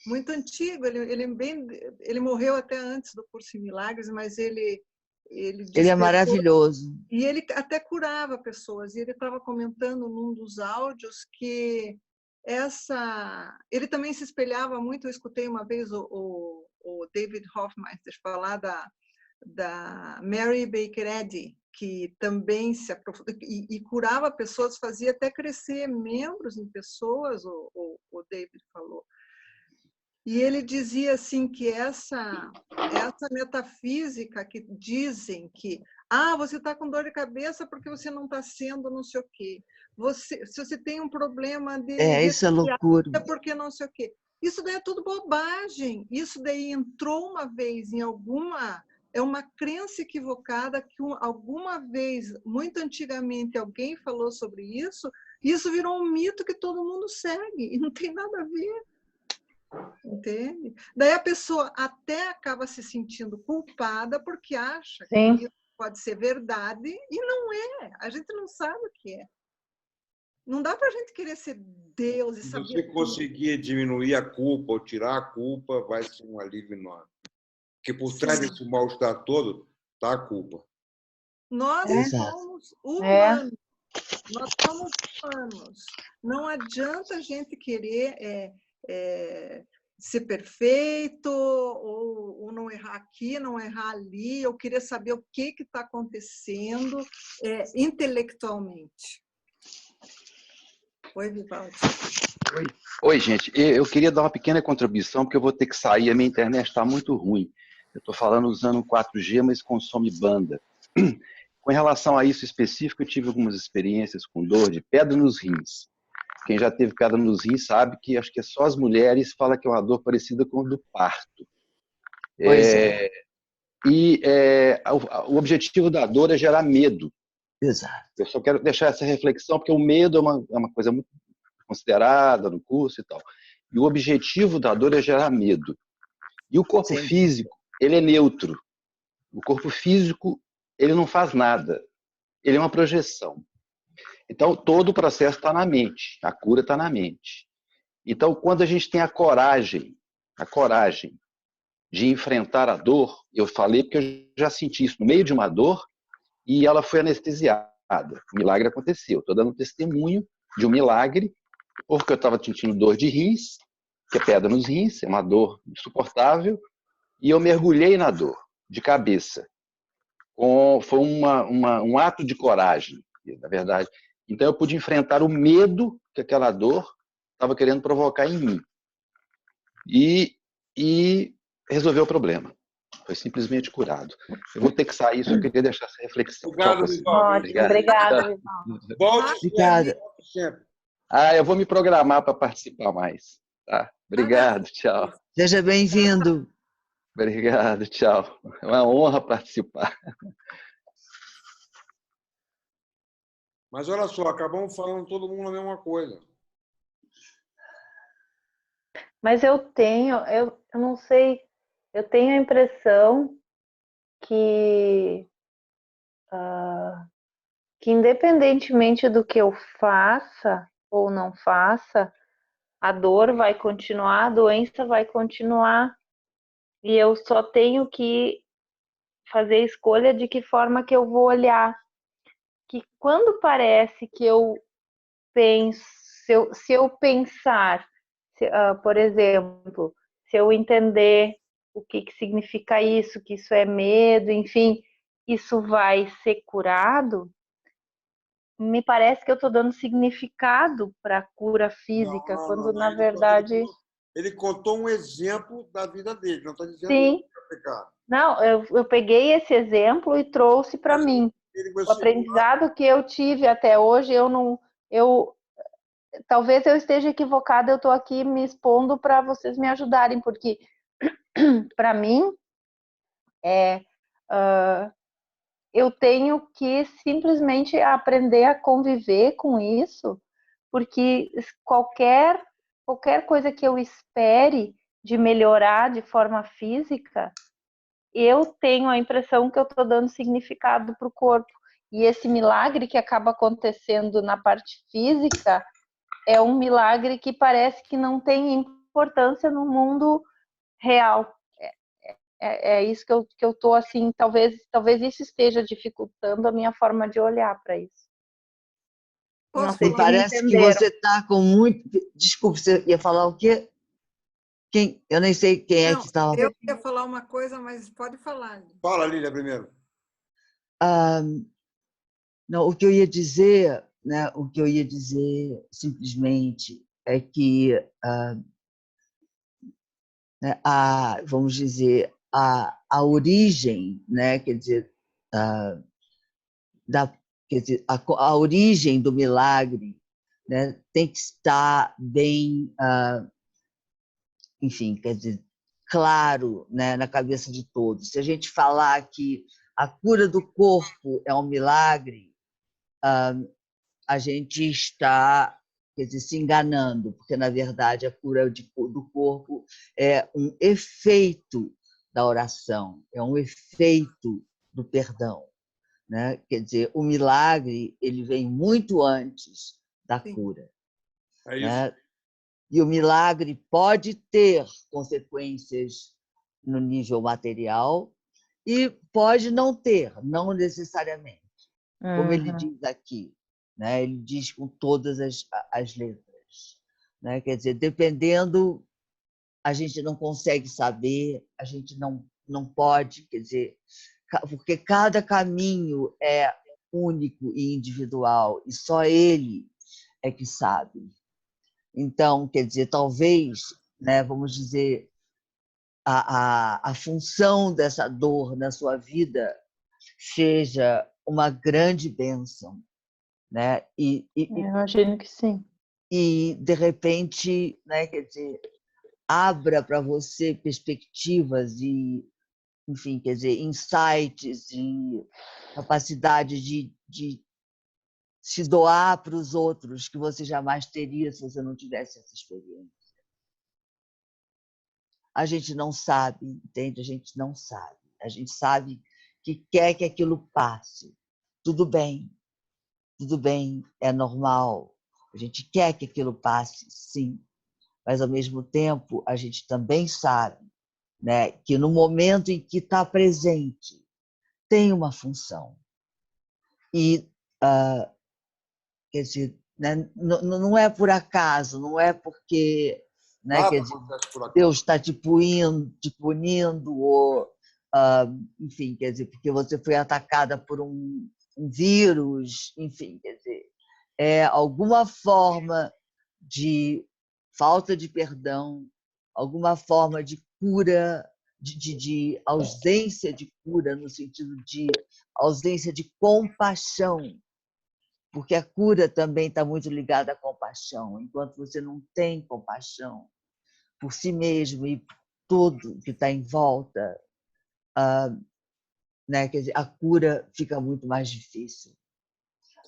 muito antigo, ele morreu até antes do Curso em Milagres, mas ele é maravilhoso. E ele até curava pessoas, e ele estava comentando num dos áudios que ele também se espelhava muito. Eu escutei uma vez o David Hoffmeister falar da Mary Baker Eddy, que também se aprofundou e curava pessoas, fazia até crescer membros em pessoas, o David falou. E ele dizia assim que essa metafísica que dizem que você está com dor de cabeça porque você não está sendo não sei o quê. Se você tem um problema de isso é loucura. É porque não sei o quê. Isso daí é tudo bobagem. Isso daí entrou uma vez em é uma crença equivocada que alguma vez, muito antigamente, alguém falou sobre isso, e isso virou um mito que todo mundo segue, e não tem nada a ver. Entende? Daí a pessoa até acaba se sentindo culpada porque acha que isso pode ser verdade e não é. A gente não sabe o que é. Não dá para a gente querer ser Deus e saber. Se você conseguir diminuir a culpa ou tirar a culpa, vai ser um alívio enorme. Porque por trás desse mal-estar todo está a culpa. Nós somos humanos. Nós somos humanos. Não adianta a gente querer ser perfeito, ou não errar aqui, não errar ali. Eu queria saber o que está acontecendo intelectualmente. Oi, Vivaldi. Oi, gente. Eu queria dar uma pequena contribuição, porque eu vou ter que sair, a minha internet está muito ruim. Eu estou falando usando 4G, mas consome banda. Com relação a isso específico, eu tive algumas experiências com dor de pedra nos rins. Quem já teve pedra nos rins sabe que acho que é só as mulheres falam que é uma dor parecida com a do parto. Pois é. O objetivo da dor é gerar medo. Exato. Eu só quero deixar essa reflexão, porque o medo é uma coisa muito considerada no curso e tal. E o objetivo da dor é gerar medo. E o corpo físico, ele é neutro. O corpo físico, ele não faz nada. Ele é uma projeção. Então, todo o processo está na mente. A cura está na mente. Então, quando a gente tem a coragem de enfrentar a dor, eu falei porque eu já senti isso no meio de uma dor e ela foi anestesiada. O milagre aconteceu. Estou dando testemunho de um milagre, porque eu estava sentindo dor de rins, que é pedra nos rins, é uma dor insuportável, e eu mergulhei na dor, de cabeça. Foi um ato de coragem. na verdade. Então eu pude enfrentar o medo que aquela dor estava querendo provocar em mim. E resolveu o problema. Foi simplesmente curado. Eu vou ter que sair, só queria deixar essa reflexão. Obrigado, Vivaldo. Ótimo, obrigada, Vivaldo. Volte Obrigada. sempre. Eu vou me programar para participar mais. Tá? Obrigado, tchau. Seja bem-vindo. Obrigado, tchau. É uma honra participar. Mas olha só, acabamos falando todo mundo a mesma coisa. Mas eu não sei, eu tenho a impressão que, que independentemente do que eu faça ou não faça, a dor vai continuar, a doença vai continuar, e eu só tenho que fazer a escolha de que forma que eu vou olhar. Que quando parece que eu penso, se eu pensar, por exemplo, se eu entender o que significa isso, que isso é medo, enfim, isso vai ser curado, me parece que eu estou dando significado para a cura física, quando na verdade... Ele contou um exemplo da vida dele, não está dizendo Sim. que vai pecar. Não, eu peguei esse exemplo e trouxe para mim. O aprendizado que eu tive até hoje, talvez eu esteja equivocada, eu estou aqui me expondo para vocês me ajudarem, porque para mim eu tenho que simplesmente aprender a conviver com isso, porque qualquer coisa que eu espere de melhorar de forma física, eu tenho a impressão que eu estou dando significado para o corpo. E esse milagre que acaba acontecendo na parte física é um milagre que parece que não tem importância no mundo real. É isso que eu estou assim, talvez isso esteja dificultando a minha forma de olhar para isso. Posso Não sei Me se falar? me parece que entenderam. você está com muito... Desculpe, você ia falar o quê? Quem? Eu nem sei quem é que estava... Eu ia falar uma coisa, mas pode falar. Fala, Lília, primeiro. Não, o que eu ia dizer, né? O que eu ia dizer simplesmente é que, né, vamos dizer, a origem, né? Quer dizer, quer dizer, a origem do milagre, né, tem que estar bem, enfim, quer dizer, claro, né, na cabeça de todos. Se a gente falar que a cura do corpo é um milagre, a gente está, quer dizer, se enganando, porque, na verdade, a cura do corpo é um efeito da oração, é um efeito do perdão. Né? Quer dizer, o milagre ele vem muito antes da cura. É isso. Né? E o milagre pode ter consequências no nível material e pode não ter, não necessariamente. Como ele diz aqui, né? Ele diz com todas as letras. Né? Quer dizer, dependendo, a gente não consegue saber, a gente não pode, quer dizer, porque cada caminho é único e individual, e só ele é que sabe. Então, quer dizer, talvez, né, vamos dizer, a função dessa dor na sua vida seja uma grande bênção, né? Eu imagino que sim. E, de repente, né, quer dizer, abra para você perspectivas e, enfim, quer dizer, insights e capacidade de se doar para os outros que você jamais teria se você não tivesse essa experiência. A gente não sabe, entende? A gente não sabe. A gente sabe que quer que aquilo passe. Tudo bem, é normal. A gente quer que aquilo passe, sim. Mas, ao mesmo tempo, a gente também sabe, né, que no momento em que está presente, tem uma função. E, quer dizer, né, não é por acaso, não é porque, né, quer dizer, Deus está te punindo ou, enfim, quer dizer, porque você foi atacada por um um vírus, enfim, quer dizer, é alguma forma de falta de perdão, alguma forma de cura, de ausência de cura, no sentido de ausência de compaixão, porque a cura também está muito ligada à compaixão. Enquanto você não tem compaixão por si mesmo e por tudo que está em volta, né? Quer dizer, a cura fica muito mais difícil.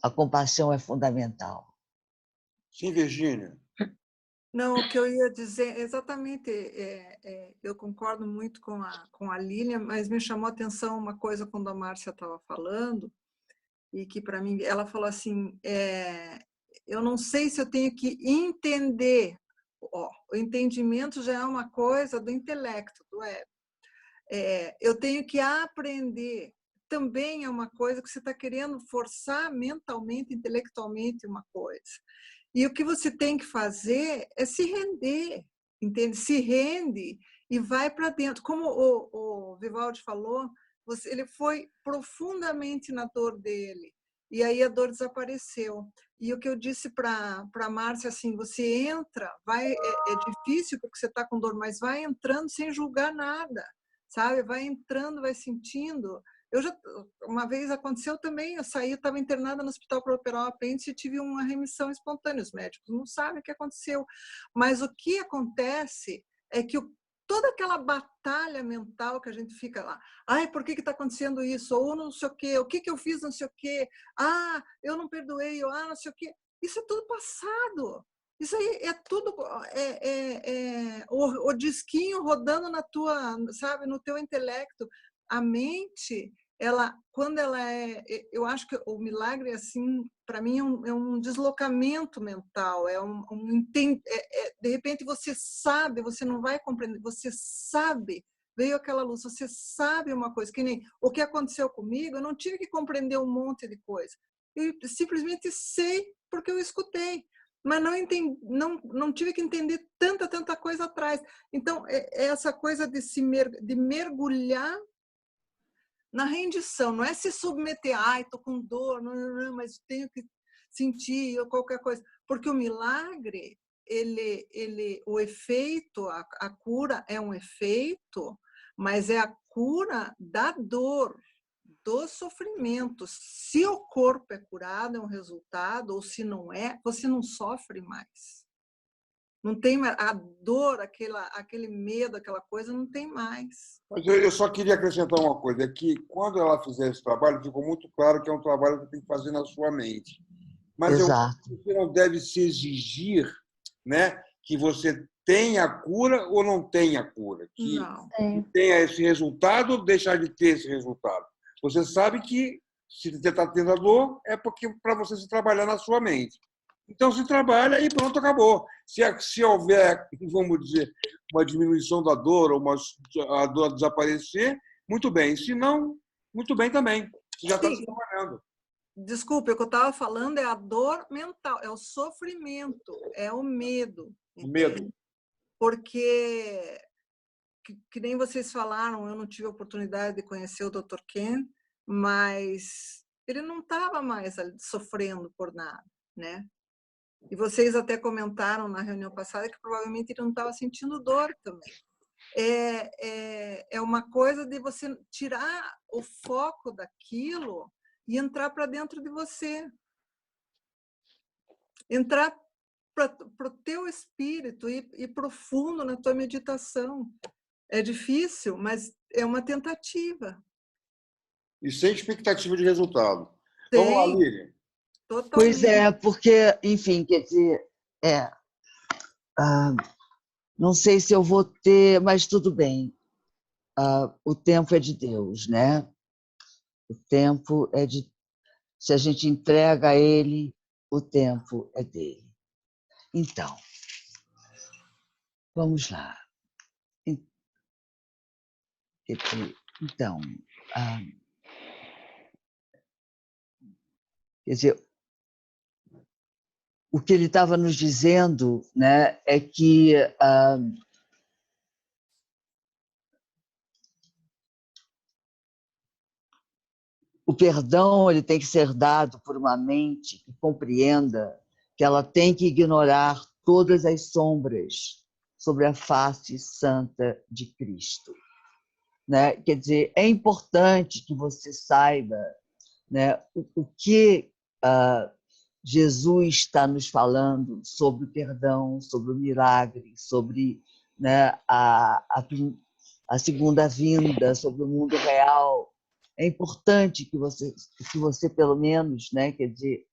A compaixão é fundamental. Sim, Virgínia. Não, o que eu ia dizer, exatamente, eu concordo muito com a Lília, mas me chamou a atenção uma coisa quando a Márcia estava falando, e que para mim, ela falou assim, eu não sei se eu tenho que entender, o entendimento já é uma coisa do intelecto, do ego. Eu tenho que aprender, também é uma coisa que você está querendo forçar mentalmente, intelectualmente uma coisa. E o que você tem que fazer é se render, entende? Se rende e vai para dentro. Como o Vivaldi falou, ele foi profundamente na dor dele. E aí a dor desapareceu. E o que eu disse para a Márcia, assim, você entra, é difícil porque você está com dor, mas vai entrando sem julgar nada, sabe? Vai entrando, vai sentindo. Uma vez aconteceu também, eu saí, estava internada no hospital para operar o apêndice e tive uma remissão espontânea. Os médicos não sabem o que aconteceu. Mas o que acontece é que toda aquela batalha mental que a gente fica lá, ai, por que está acontecendo isso? Ou não sei o que eu fiz, não sei o quê, eu não perdoei, ou não sei o quê. Isso é tudo passado. Isso aí é tudo o disquinho rodando na tua, sabe, no teu intelecto. A mente, quando ela eu acho que o milagre, assim, para mim é um deslocamento mental, de repente você sabe, você não vai compreender, você sabe, veio aquela luz, você sabe uma coisa, que nem o que aconteceu comigo, eu não tive que compreender um monte de coisa, eu simplesmente sei porque eu escutei, mas não entendi, não tive que entender tanta coisa atrás. Então, essa coisa de mergulhar na rendição, não é se submeter, estou com dor, não, mas tenho que sentir, ou qualquer coisa. Porque o milagre, o efeito, a cura é um efeito, mas é a cura da dor, do sofrimento. Se o corpo é curado, é um resultado, ou se não é, você não sofre mais. Não tem mais, a dor, aquele medo, aquela coisa, não tem mais. Mas eu só queria acrescentar uma coisa, é que quando ela fizer esse trabalho, ficou muito claro que é um trabalho que tem que fazer na sua mente. Mas eu acho que você não deve se exigir, né, que você tenha a cura ou não tenha a cura, que tenha esse resultado ou deixar de ter esse resultado. Você sabe que se você está tendo a dor, é porque para você se trabalhar na sua mente. Então, se trabalha e pronto, acabou. Se houver, vamos dizer, uma diminuição da dor ou a dor desaparecer, muito bem. Se não, muito bem também. Você já está se trabalhando. Desculpe, o que eu estava falando é a dor mental, é o sofrimento, é o medo. O medo. Porque, que nem vocês falaram, eu não tive a oportunidade de conhecer o Dr. Ken, mas ele não estava mais sofrendo por nada, né? E vocês até comentaram na reunião passada que provavelmente ele não estava sentindo dor também. É uma coisa de você tirar o foco daquilo e entrar para dentro de você. Entrar para o teu espírito e profundo na tua meditação. É difícil, mas é uma tentativa. E sem expectativa de resultado. Vamos lá, Lília. Totalmente. Pois é, porque, enfim, quer dizer, não sei se eu vou ter, mas tudo bem. O tempo é de Deus, né? O tempo é de... Se a gente entrega a Ele, o tempo é dele. Então, vamos lá. Então, quer dizer, o que ele estava nos dizendo, né, é que o perdão ele tem que ser dado por uma mente que compreenda que ela tem que ignorar todas as sombras sobre a face santa de Cristo. Né? Quer dizer, é importante que você saiba, né, o que Jesus está nos falando sobre o perdão, sobre o milagre, sobre, né, a segunda vinda, sobre o mundo real. É importante que você pelo menos, né, quer dizer,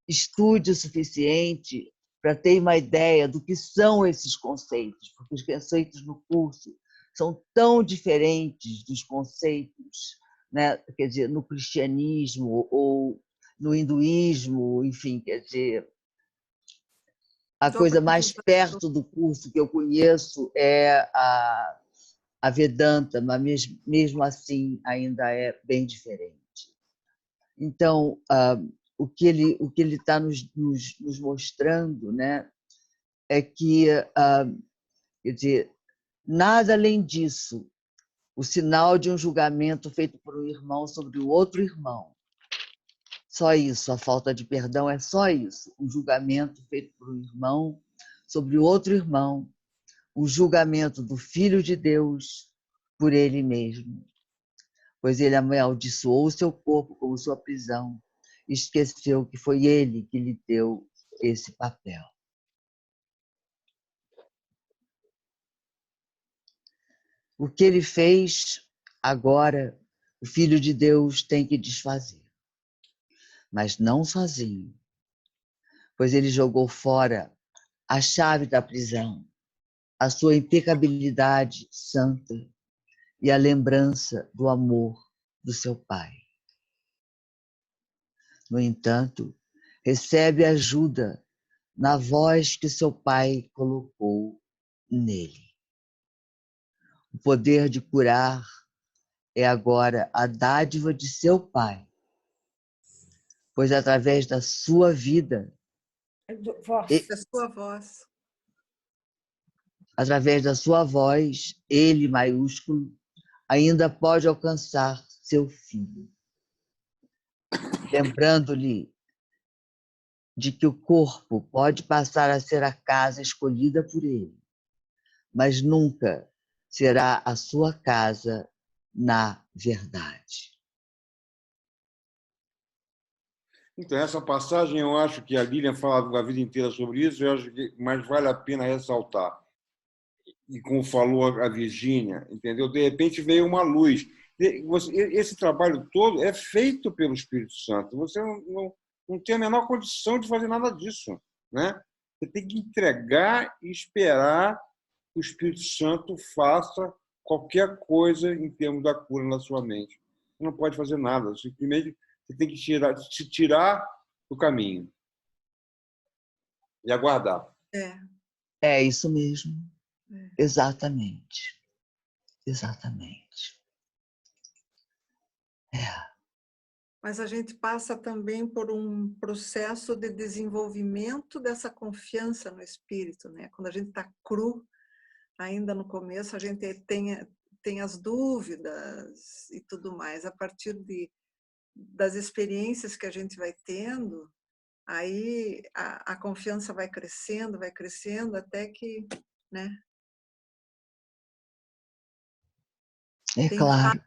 estude o suficiente para ter uma ideia do que são esses conceitos, porque os conceitos no curso são tão diferentes dos conceitos, né, quer dizer, no cristianismo ou no hinduísmo, enfim, quer dizer, a coisa mais perto do curso que eu conheço é a Vedanta, mas mesmo assim ainda é bem diferente. Então, o que ele está nos mostrando, né, é que, quer dizer, nada além disso, o sinal de um julgamento feito por um irmão sobre o outro irmão. Só isso, a falta de perdão é só isso, um julgamento feito por um irmão sobre o outro irmão, o julgamento do Filho de Deus por ele mesmo, pois ele amaldiçoou o seu corpo como sua prisão, esqueceu que foi ele que lhe deu esse papel. O que ele fez, agora o Filho de Deus tem que desfazer. Mas não sozinho, pois ele jogou fora a chave da prisão, a sua impecabilidade santa e a lembrança do amor do seu Pai. No entanto, recebe ajuda na voz que seu Pai colocou nele. O poder de curar é agora a dádiva de seu Pai, pois através da sua vida, da sua voz, através da sua voz, ele maiúsculo ainda pode alcançar seu filho, lembrando-lhe de que o corpo pode passar a ser a casa escolhida por ele, mas nunca será a sua casa na verdade. Então, essa passagem, eu acho que a Lilian fala a vida inteira sobre isso, mas vale a pena ressaltar. E como falou a Virgínia, entendeu? De repente veio uma luz. Esse trabalho todo é feito pelo Espírito Santo. Você não tem a menor condição de fazer nada disso, né? Você tem que entregar e esperar que o Espírito Santo faça qualquer coisa em termos da cura na sua mente. Você não pode fazer nada. Simplesmente você tem que se tirar do caminho e aguardar. É isso mesmo. Exatamente. Exatamente. Mas a gente passa também por um processo de desenvolvimento dessa confiança no Espírito, né? Quando a gente está cru, ainda no começo, a gente tem as dúvidas e tudo mais. A partir das experiências que a gente vai tendo, aí a confiança vai crescendo até que, né? Claro.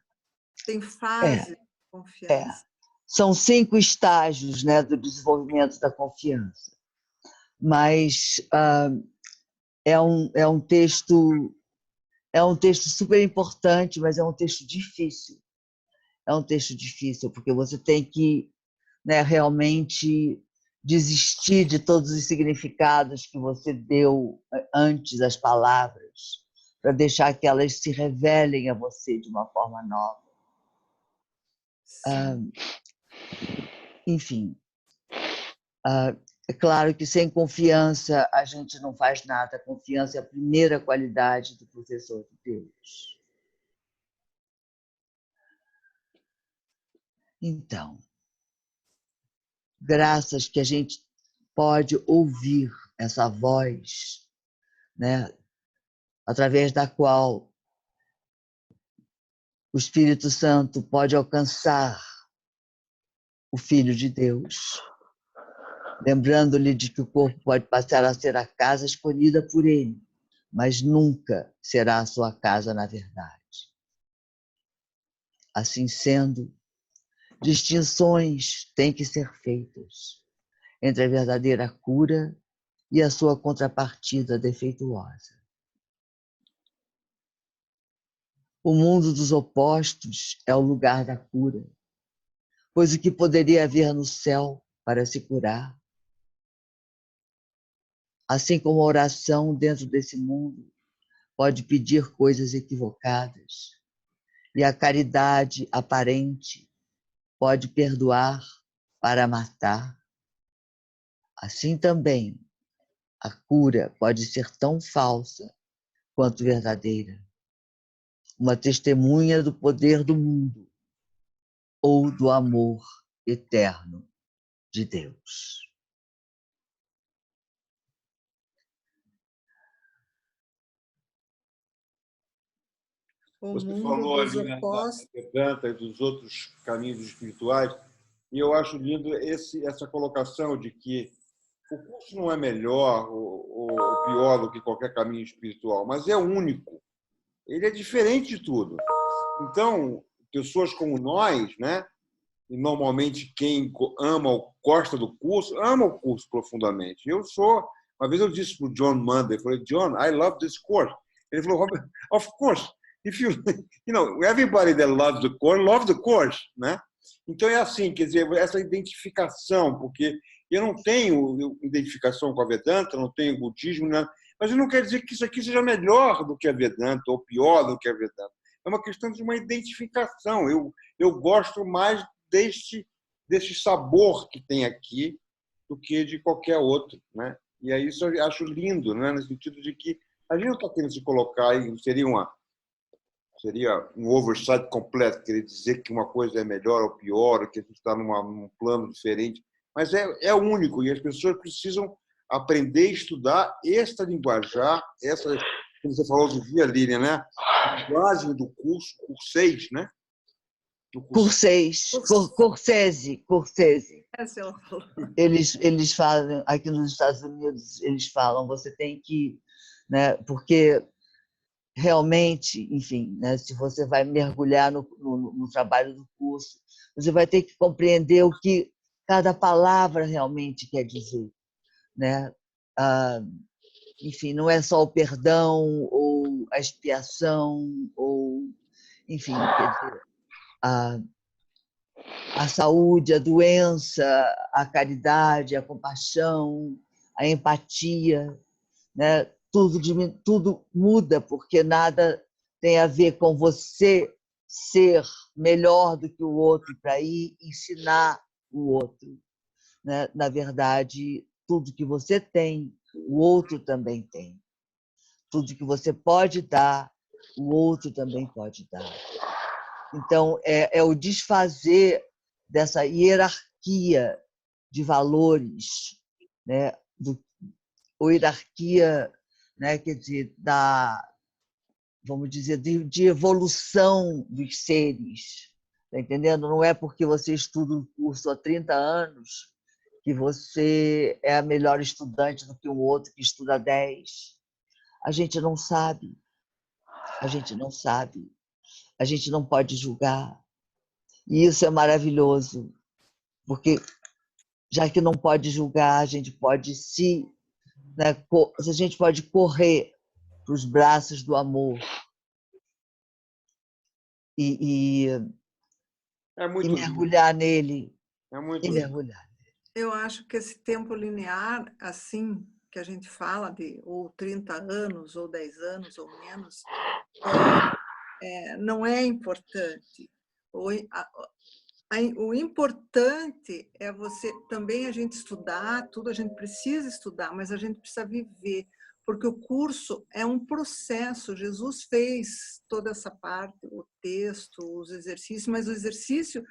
Tem fase de confiança. São 5 estágios, né, do desenvolvimento da confiança. Mas é um texto super importante, mas é um texto difícil. É um texto difícil, porque você tem que, né, realmente desistir de todos os significados que você deu antes às palavras, para deixar que elas se revelem a você de uma forma nova. Enfim, é claro que sem confiança a gente não faz nada. A confiança é a primeira qualidade do professor de Deus. Então, graças que a gente pode ouvir essa voz, né, através da qual o Espírito Santo pode alcançar o Filho de Deus, lembrando-lhe de que o corpo pode passar a ser a casa escolhida por ele, mas nunca será a sua casa na verdade. Assim sendo, distinções têm que ser feitas entre a verdadeira cura e a sua contrapartida defeituosa. O mundo dos opostos é o lugar da cura, pois o que poderia haver no céu para se curar? Assim como a oração dentro desse mundo pode pedir coisas equivocadas, e a caridade aparente pode perdoar para matar, assim também a cura pode ser tão falsa quanto verdadeira, uma testemunha do poder do mundo ou do amor eterno de Deus. Você falou ali na Vedanta e dos outros caminhos espirituais, e eu acho lindo essa colocação de que o curso não é melhor ou pior do que qualquer caminho espiritual, mas é único. Ele é diferente de tudo. Então, pessoas como nós, né? E normalmente quem ama ou gosta do curso, ama o curso profundamente. Uma vez eu disse para o John Monday, eu falei, John, I love this course. Ele falou, of course, if you everybody that loves the course, né? Então é assim, quer dizer, essa identificação, porque eu não tenho identificação com a Vedanta, não tenho budismo, né? Mas eu não quero dizer que isso aqui seja melhor do que a Vedanta ou pior do que a Vedanta. É uma questão de uma identificação. Eu gosto mais deste sabor que tem aqui do que de qualquer outro, né? E aí isso eu acho lindo, né? No sentido de que a gente não está querendo se colocar aí, seria um oversight completo, querer dizer que uma coisa é melhor ou pior, ou que a gente está num plano diferente, mas é único e as pessoas precisam aprender a estudar esta linguajar, como você falou do dia, Lilian, né? A linguagem do curso 6, né? Corsese. Eles falam, aqui nos Estados Unidos, eles falam, você tem que, né, porque realmente, enfim, né, se você vai mergulhar no trabalho do curso, você vai ter que compreender o que cada palavra realmente quer dizer, né? Enfim, não é só o perdão ou a expiação ou, enfim, quer dizer, a saúde, a doença, a caridade, a compaixão, a empatia, né? Tudo muda, porque nada tem a ver com você ser melhor do que o outro para ir ensinar o outro, né? Na verdade, tudo que você tem, o outro também tem. Tudo que você pode dar, o outro também pode dar. Então, é o desfazer dessa hierarquia de valores, né? Ou hierarquia, né? Quer dizer, vamos dizer, de evolução dos seres. Está entendendo? Não é porque você estuda um curso há 30 anos que você é a melhor estudante do que o outro que estuda há 10. A gente não sabe. A gente não sabe. A gente não pode julgar. E isso é maravilhoso, porque já que não pode julgar, a gente pode né, a gente pode correr para os braços do amor e mergulhar nele. É muito e mergulhar. Eu acho que esse tempo linear, assim, que a gente fala de ou 30 anos, ou 10 anos, ou menos, não é importante. O importante é também a gente estudar, tudo a gente precisa estudar, mas a gente precisa viver, porque o curso é um processo. Jesus fez toda essa parte, o texto, os exercícios, mas o exercício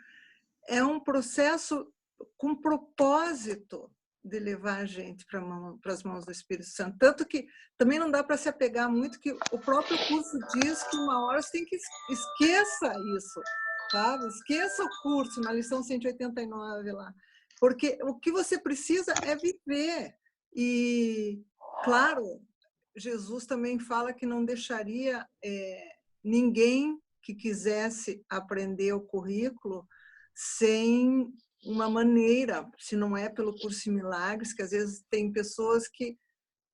é um processo com propósito. de levar a gente para as mãos do Espírito Santo. Tanto que também não dá para se apegar muito, que o próprio curso diz que uma hora você tem que esqueça isso, sabe? Esqueça o curso na lição 189 lá. Porque o que você precisa é viver. E, claro, Jesus também fala que não deixaria ninguém que quisesse aprender o currículo sem uma maneira, se não é pelo curso de milagres, que às vezes tem pessoas que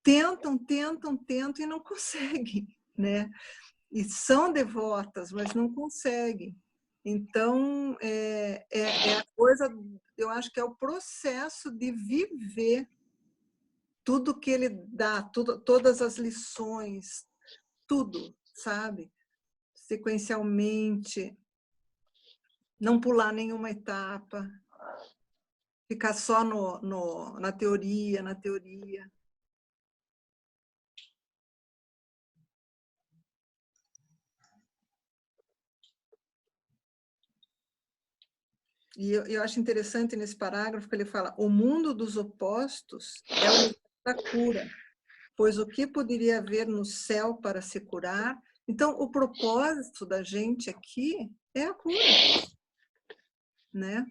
tentam e não conseguem, né? E são devotas, mas não conseguem. Então, a coisa, eu acho que é o processo de viver tudo que ele dá, todas as lições, tudo, sabe? Sequencialmente, não pular nenhuma etapa, ficar só na teoria, E eu acho interessante nesse parágrafo que ele fala: o mundo dos opostos é o lugar da cura, pois o que poderia haver no céu para se curar? Então, o propósito da gente aqui é a cura, né?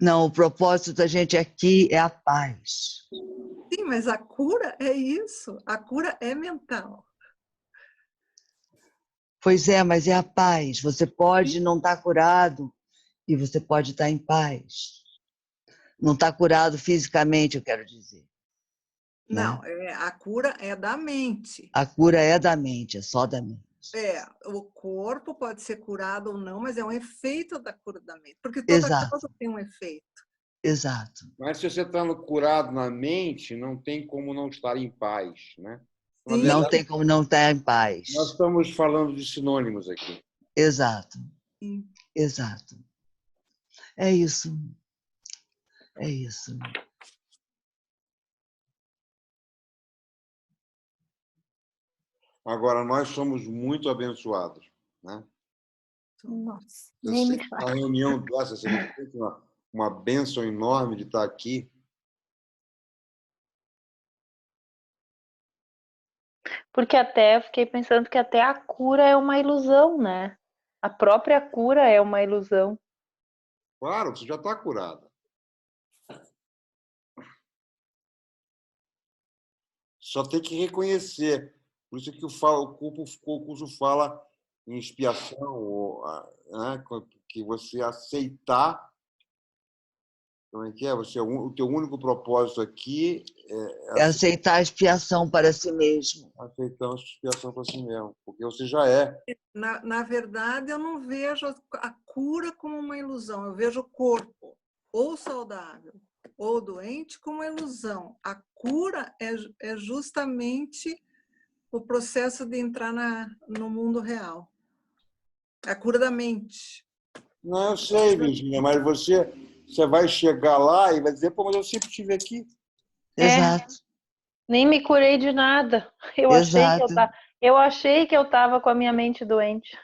Não, o propósito da gente aqui é a paz. Sim, mas a cura é isso. A cura é mental. Pois é, mas é a paz. Você pode não estar curado e você pode estar em paz. Não está curado fisicamente, eu quero dizer. Não, né? a cura é da mente. A cura é da mente, é só da mente. O corpo pode ser curado ou não, mas é um efeito da cura da mente. Porque toda causa tem um efeito. Exato. Mas se você está curado na mente, não tem como não estar em paz, né? Sim. Não tem como não estar em paz. Nós estamos falando de sinônimos aqui. Exato. Sim. Exato. É isso. É isso. Agora, nós somos muito abençoados, né? Nossa, Eu nem sei me que fala. uma reunião dessa, você não tem uma bênção enorme de estar aqui. Porque até eu fiquei pensando que até a cura é uma ilusão, né? A própria cura é uma ilusão. Claro, você já está curada. Só tem que reconhecer. Por isso que o curso fala em expiação, né? Que você aceitar. Como é que é? O teu único propósito aqui É aceitar a expiação para si mesmo. aceitar a expiação para si mesmo, porque você já é. Na verdade, eu não vejo a cura como uma ilusão. Eu vejo o corpo ou saudável ou doente como uma ilusão. A cura é justamente o processo de entrar no mundo real. A cura da mente. Não, eu sei, Virginia, mas você vai chegar lá e vai dizer, pô, mas eu sempre estive aqui. Exato. Nem me curei de nada. Exato. Eu achei que eu estava com a minha mente doente.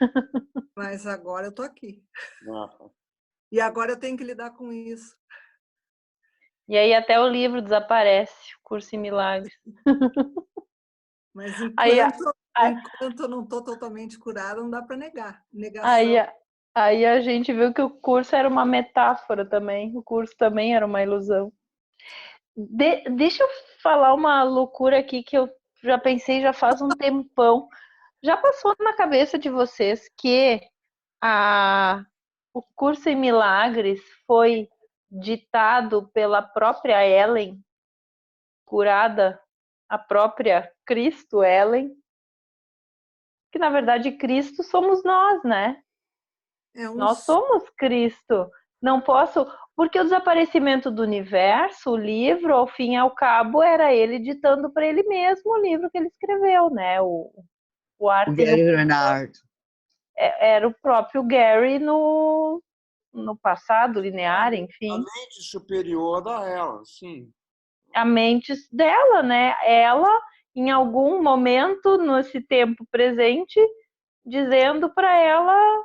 Mas agora eu estou aqui. Ah. E agora eu tenho que lidar com isso. E aí até o livro desaparece, o Curso em Milagres. Mas enquanto eu não estou totalmente curada, não dá para negar. Negação. Aí a gente viu que o curso era uma metáfora também. O curso também era uma ilusão. Deixa eu falar uma loucura aqui que eu já pensei já faz um tempão. Já passou na cabeça de vocês que o Curso em Milagres foi ditado pela própria Ellen, curada, a própria Cristo Ellen, que na verdade Cristo somos nós, né? Nós somos Cristo. Não posso, porque o desaparecimento do universo, o livro, ao fim e ao cabo, era ele ditando para ele mesmo o livro que ele escreveu, né? O Gary Renard. Era o próprio Gary no passado linear, enfim. A mente superior da ela, sim. A mente dela, né? Ela, em algum momento, nesse tempo presente, dizendo para ela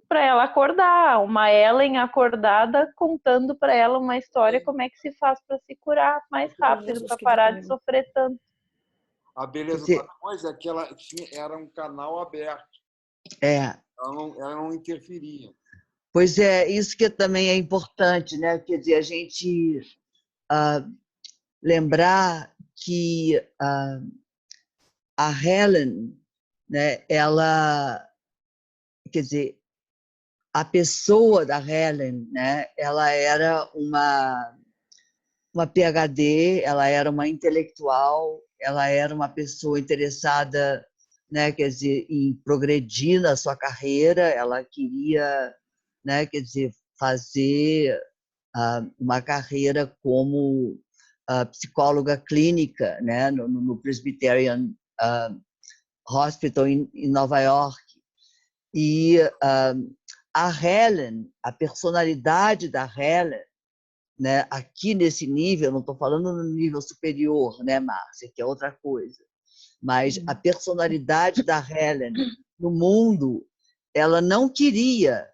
para ela acordar, uma Ellen acordada contando para ela uma história, como é que se faz para se curar mais rápido, para parar de sofrer tanto. A beleza da coisa é que ela era um canal aberto. Ela não interferia. Pois é, isso que também é importante, né? Quer dizer, a gente lembrar que a Helen, né, ela, quer dizer, a pessoa da Helen, né, ela era uma PhD, ela era uma intelectual, ela era uma pessoa interessada, né, quer dizer, em progredir na sua carreira, ela queria, né, quer dizer, fazer uma carreira como psicóloga clínica, né, no Presbyterian Hospital em Nova York. E a Helen, a personalidade da Helen, né, aqui nesse nível, não estou falando no nível superior, né, Márcia, que é outra coisa, mas a personalidade da Helen no mundo, ela não queria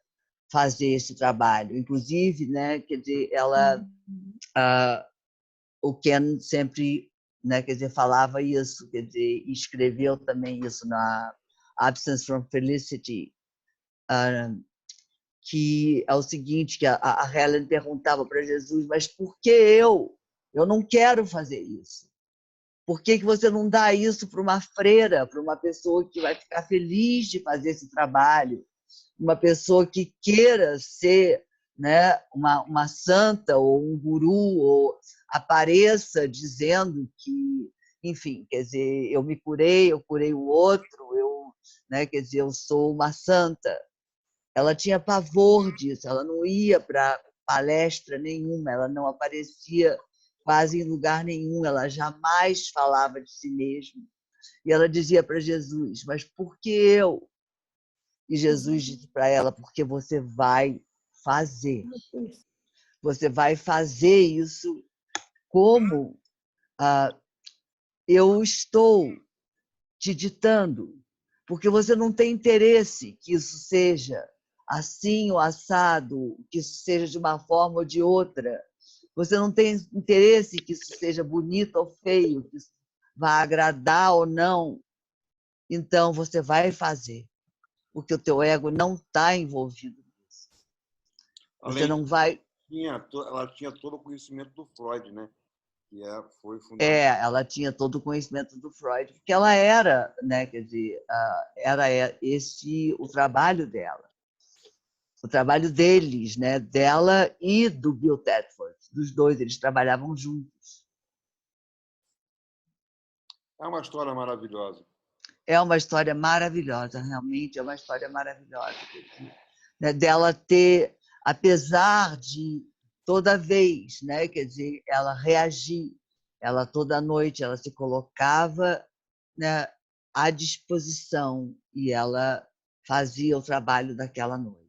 fazer esse trabalho, inclusive, né, quer dizer, ela, o Ken sempre, né, quer dizer, falava isso, quer dizer, escreveu também isso na Absence from Felicity, que é o seguinte, que a Helen perguntava para Jesus, mas por que eu? Eu não quero fazer isso. Por que você não dá isso para uma freira, para uma pessoa que vai ficar feliz de fazer esse trabalho, uma pessoa que queira ser, né, uma santa ou um guru, ou apareça dizendo que, enfim, quer dizer, eu me curei, eu curei o outro, né, quer dizer, eu sou uma santa. Ela tinha pavor disso, ela não ia para palestra nenhuma, ela não aparecia quase em lugar nenhum, ela jamais falava de si mesma. E ela dizia para Jesus, mas por que eu? E Jesus disse para ela, porque você vai fazer. Você vai fazer isso como eu estou te ditando, porque você não tem interesse que isso seja assim ou assado, que isso seja de uma forma ou de outra. Você não tem interesse que isso seja bonito ou feio, que isso vá agradar ou não. Então, você vai fazer, porque o teu ego não está envolvido nisso. Você não vai... Ela tinha todo o conhecimento do Freud, né? Que foi fundamental. Ela tinha todo o conhecimento do Freud, porque ela era, né, quer dizer, era esse o trabalho dela, o trabalho deles, né, dela e do Bill Thetford, dos dois, eles trabalhavam juntos. É uma história maravilhosa. É uma história maravilhosa, realmente é uma história maravilhosa, né, dela ter, apesar de toda vez, né, quer dizer, ela reagir, ela toda noite ela se colocava, né, à disposição e ela fazia o trabalho daquela noite.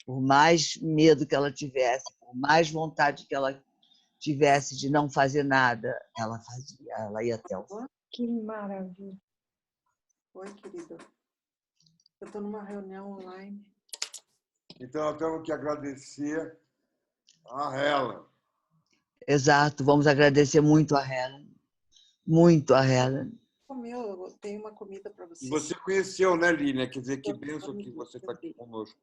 Por mais medo que ela tivesse, por mais vontade que ela tivesse de não fazer nada, ela fazia, ela ia até o fim. Que maravilha. Oi, querido. Eu estou numa reunião online. Então, eu tenho que agradecer a Helen. Exato, vamos agradecer muito a Helen. Muito a Helen. Eu tenho uma comida para você. E você conheceu, né, Línia? Quer dizer, que bênção que você está aqui conosco.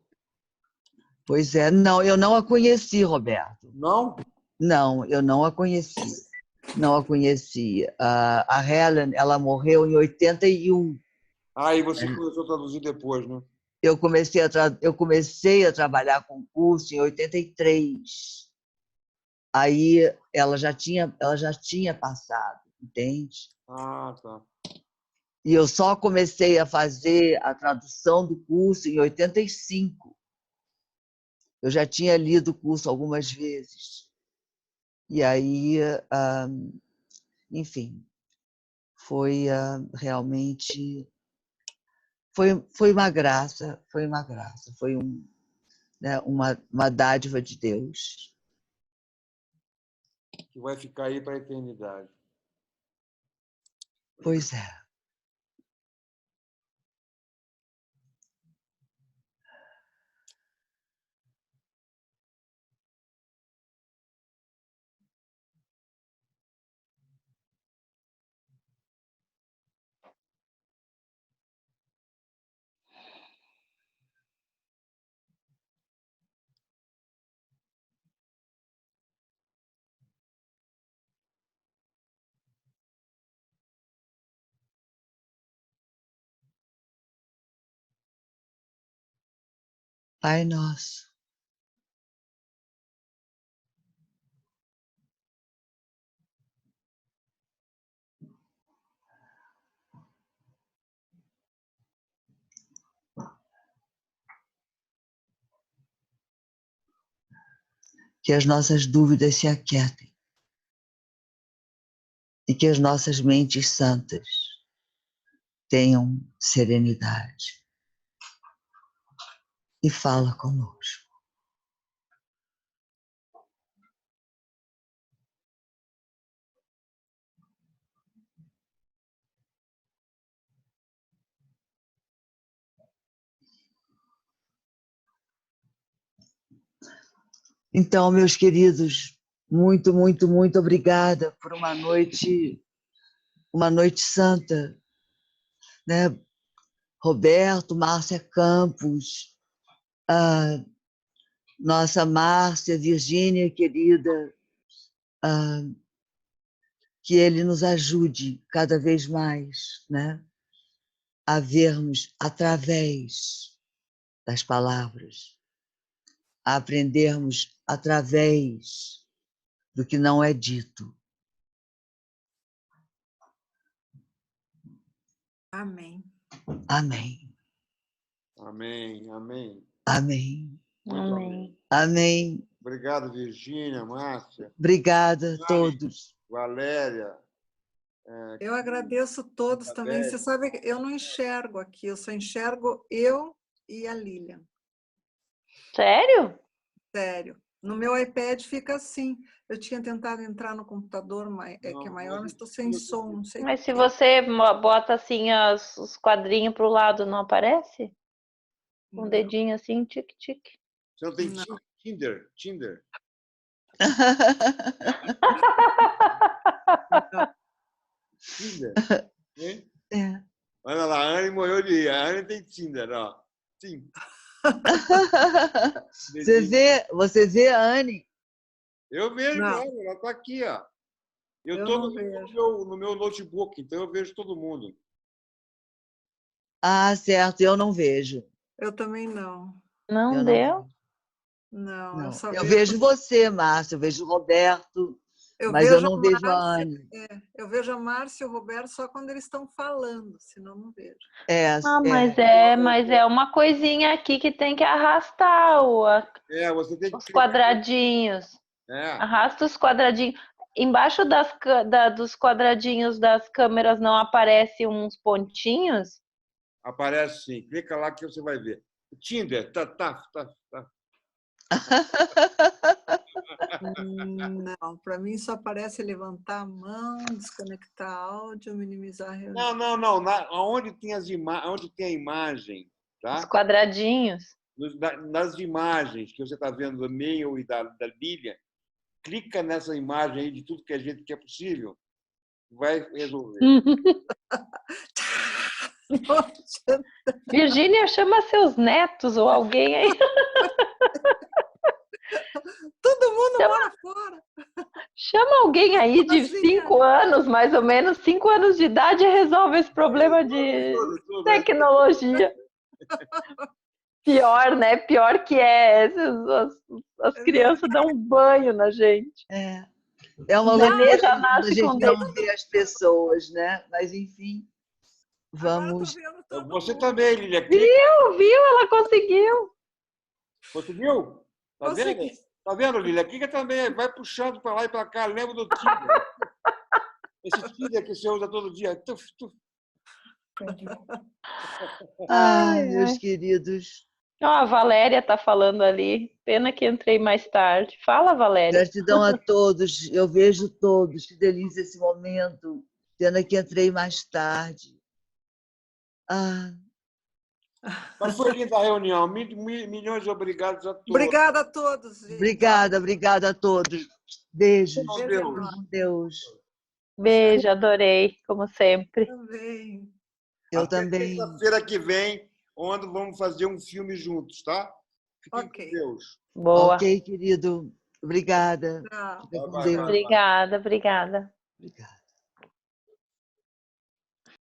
Pois é, não, eu não a conheci, Roberto. Não? Não, eu não a conheci. Não a conheci. A Helen, ela morreu em 81. E você começou a traduzir depois, né? Eu comecei a trabalhar com curso em 83. Aí ela já tinha passado, entende? Tá. E eu só comecei a fazer a tradução do curso em 85. Eu já tinha lido o curso algumas vezes. E aí, enfim, foi realmente... Foi uma graça, foi né, uma dádiva de Deus. Que vai ficar aí para a eternidade. Pois é. Pai nosso, que as nossas dúvidas se aquietem e que as nossas mentes santas tenham serenidade. E fala conosco. Então, meus queridos, muito, muito, muito obrigada por uma noite santa, né? Roberto, Márcia Campos, a nossa Márcia, Virgínia, querida, que ele nos ajude cada vez mais, né? A vermos através das palavras, a aprendermos através do que não é dito. Amém. Amém. Amém, amém. Amém. Amém. Amém. Obrigado, Virgínia, Márcia. Obrigada a todos. Valéria. Eu agradeço todos também. Você sabe que eu não enxergo aqui, eu só enxergo eu e a Lilian. Sério? Sério. No meu iPad fica assim. Eu tinha tentado entrar no computador, que é maior, mas estou sem som, não sei. Mas se você bota assim os quadrinhos para o lado, não aparece? Um dedinho assim, tic-tic. Você não tem Tinder? Tinder? Tinder? Hein? É. Olha lá, a Anne morreu de rir. A Anne tem Tinder, ó. Sim. Você vê a Anne? Eu vejo Não. ela está aqui, ó. Eu não estou vejo. no meu notebook, então eu vejo todo mundo. Ah, certo, eu não vejo. Eu também não. Não Eu deu? Não, eu Não. só Eu vejo. vejo você, Márcia, eu vejo o Roberto, Eu mas eu vejo não vejo a Anne. Eu vejo a Márcia e o Roberto só quando eles estão falando, senão não vejo. Ah, mas é uma coisinha aqui que tem que arrastar Você tem que os clicar. quadradinhos. É. Arrasta os quadradinhos. Embaixo dos quadradinhos das câmeras não aparece uns pontinhos? Aparece sim. Clica lá que você vai ver. O Tinder, tá. Não, para mim só aparece levantar a mão, desconectar áudio, minimizar a reunião. Não. Onde tem a imagem, tá? Os quadradinhos. Nas imagens que você está vendo do e-mail e da Lilian, clica nessa imagem aí de tudo que a gente quer possível, vai resolver. Virgínia, chama seus netos ou alguém aí. Todo mundo mora fora. Chama alguém aí de 5 anos, mais ou menos, 5 anos de idade e resolve esse problema de tecnologia. Pior, né? Pior que as crianças dão um banho na gente. É uma Nenê loucura já quando a nasce gente com não vê as pessoas, né? Mas, enfim, vamos... Você também, Lilian. Viu? Ela conseguiu. Conseguiu? Tá vendo? Tá vendo, Lilian? Clica também, vai puxando para lá e para cá. Lembra do Tinder? Esse Tinder que você usa todo dia. Tuf. Meus queridos. A Valéria está falando ali. Pena que entrei mais tarde. Fala, Valéria. Gratidão a todos. Eu vejo todos. Que delícia esse momento. Pena que entrei mais tarde. Mas foi linda a reunião. Milhões de obrigados a todos. Obrigada a todos, gente. Obrigada a todos. Beijos. Beijo com Deus. Beijo, adorei, como sempre. Também. Eu também. Terça-feira que vem, onde vamos fazer um filme juntos, tá? Fiquem com Deus. Boa. Ok, querido. Obrigada. Tchau. Fica com Deus. Obrigada. Obrigada.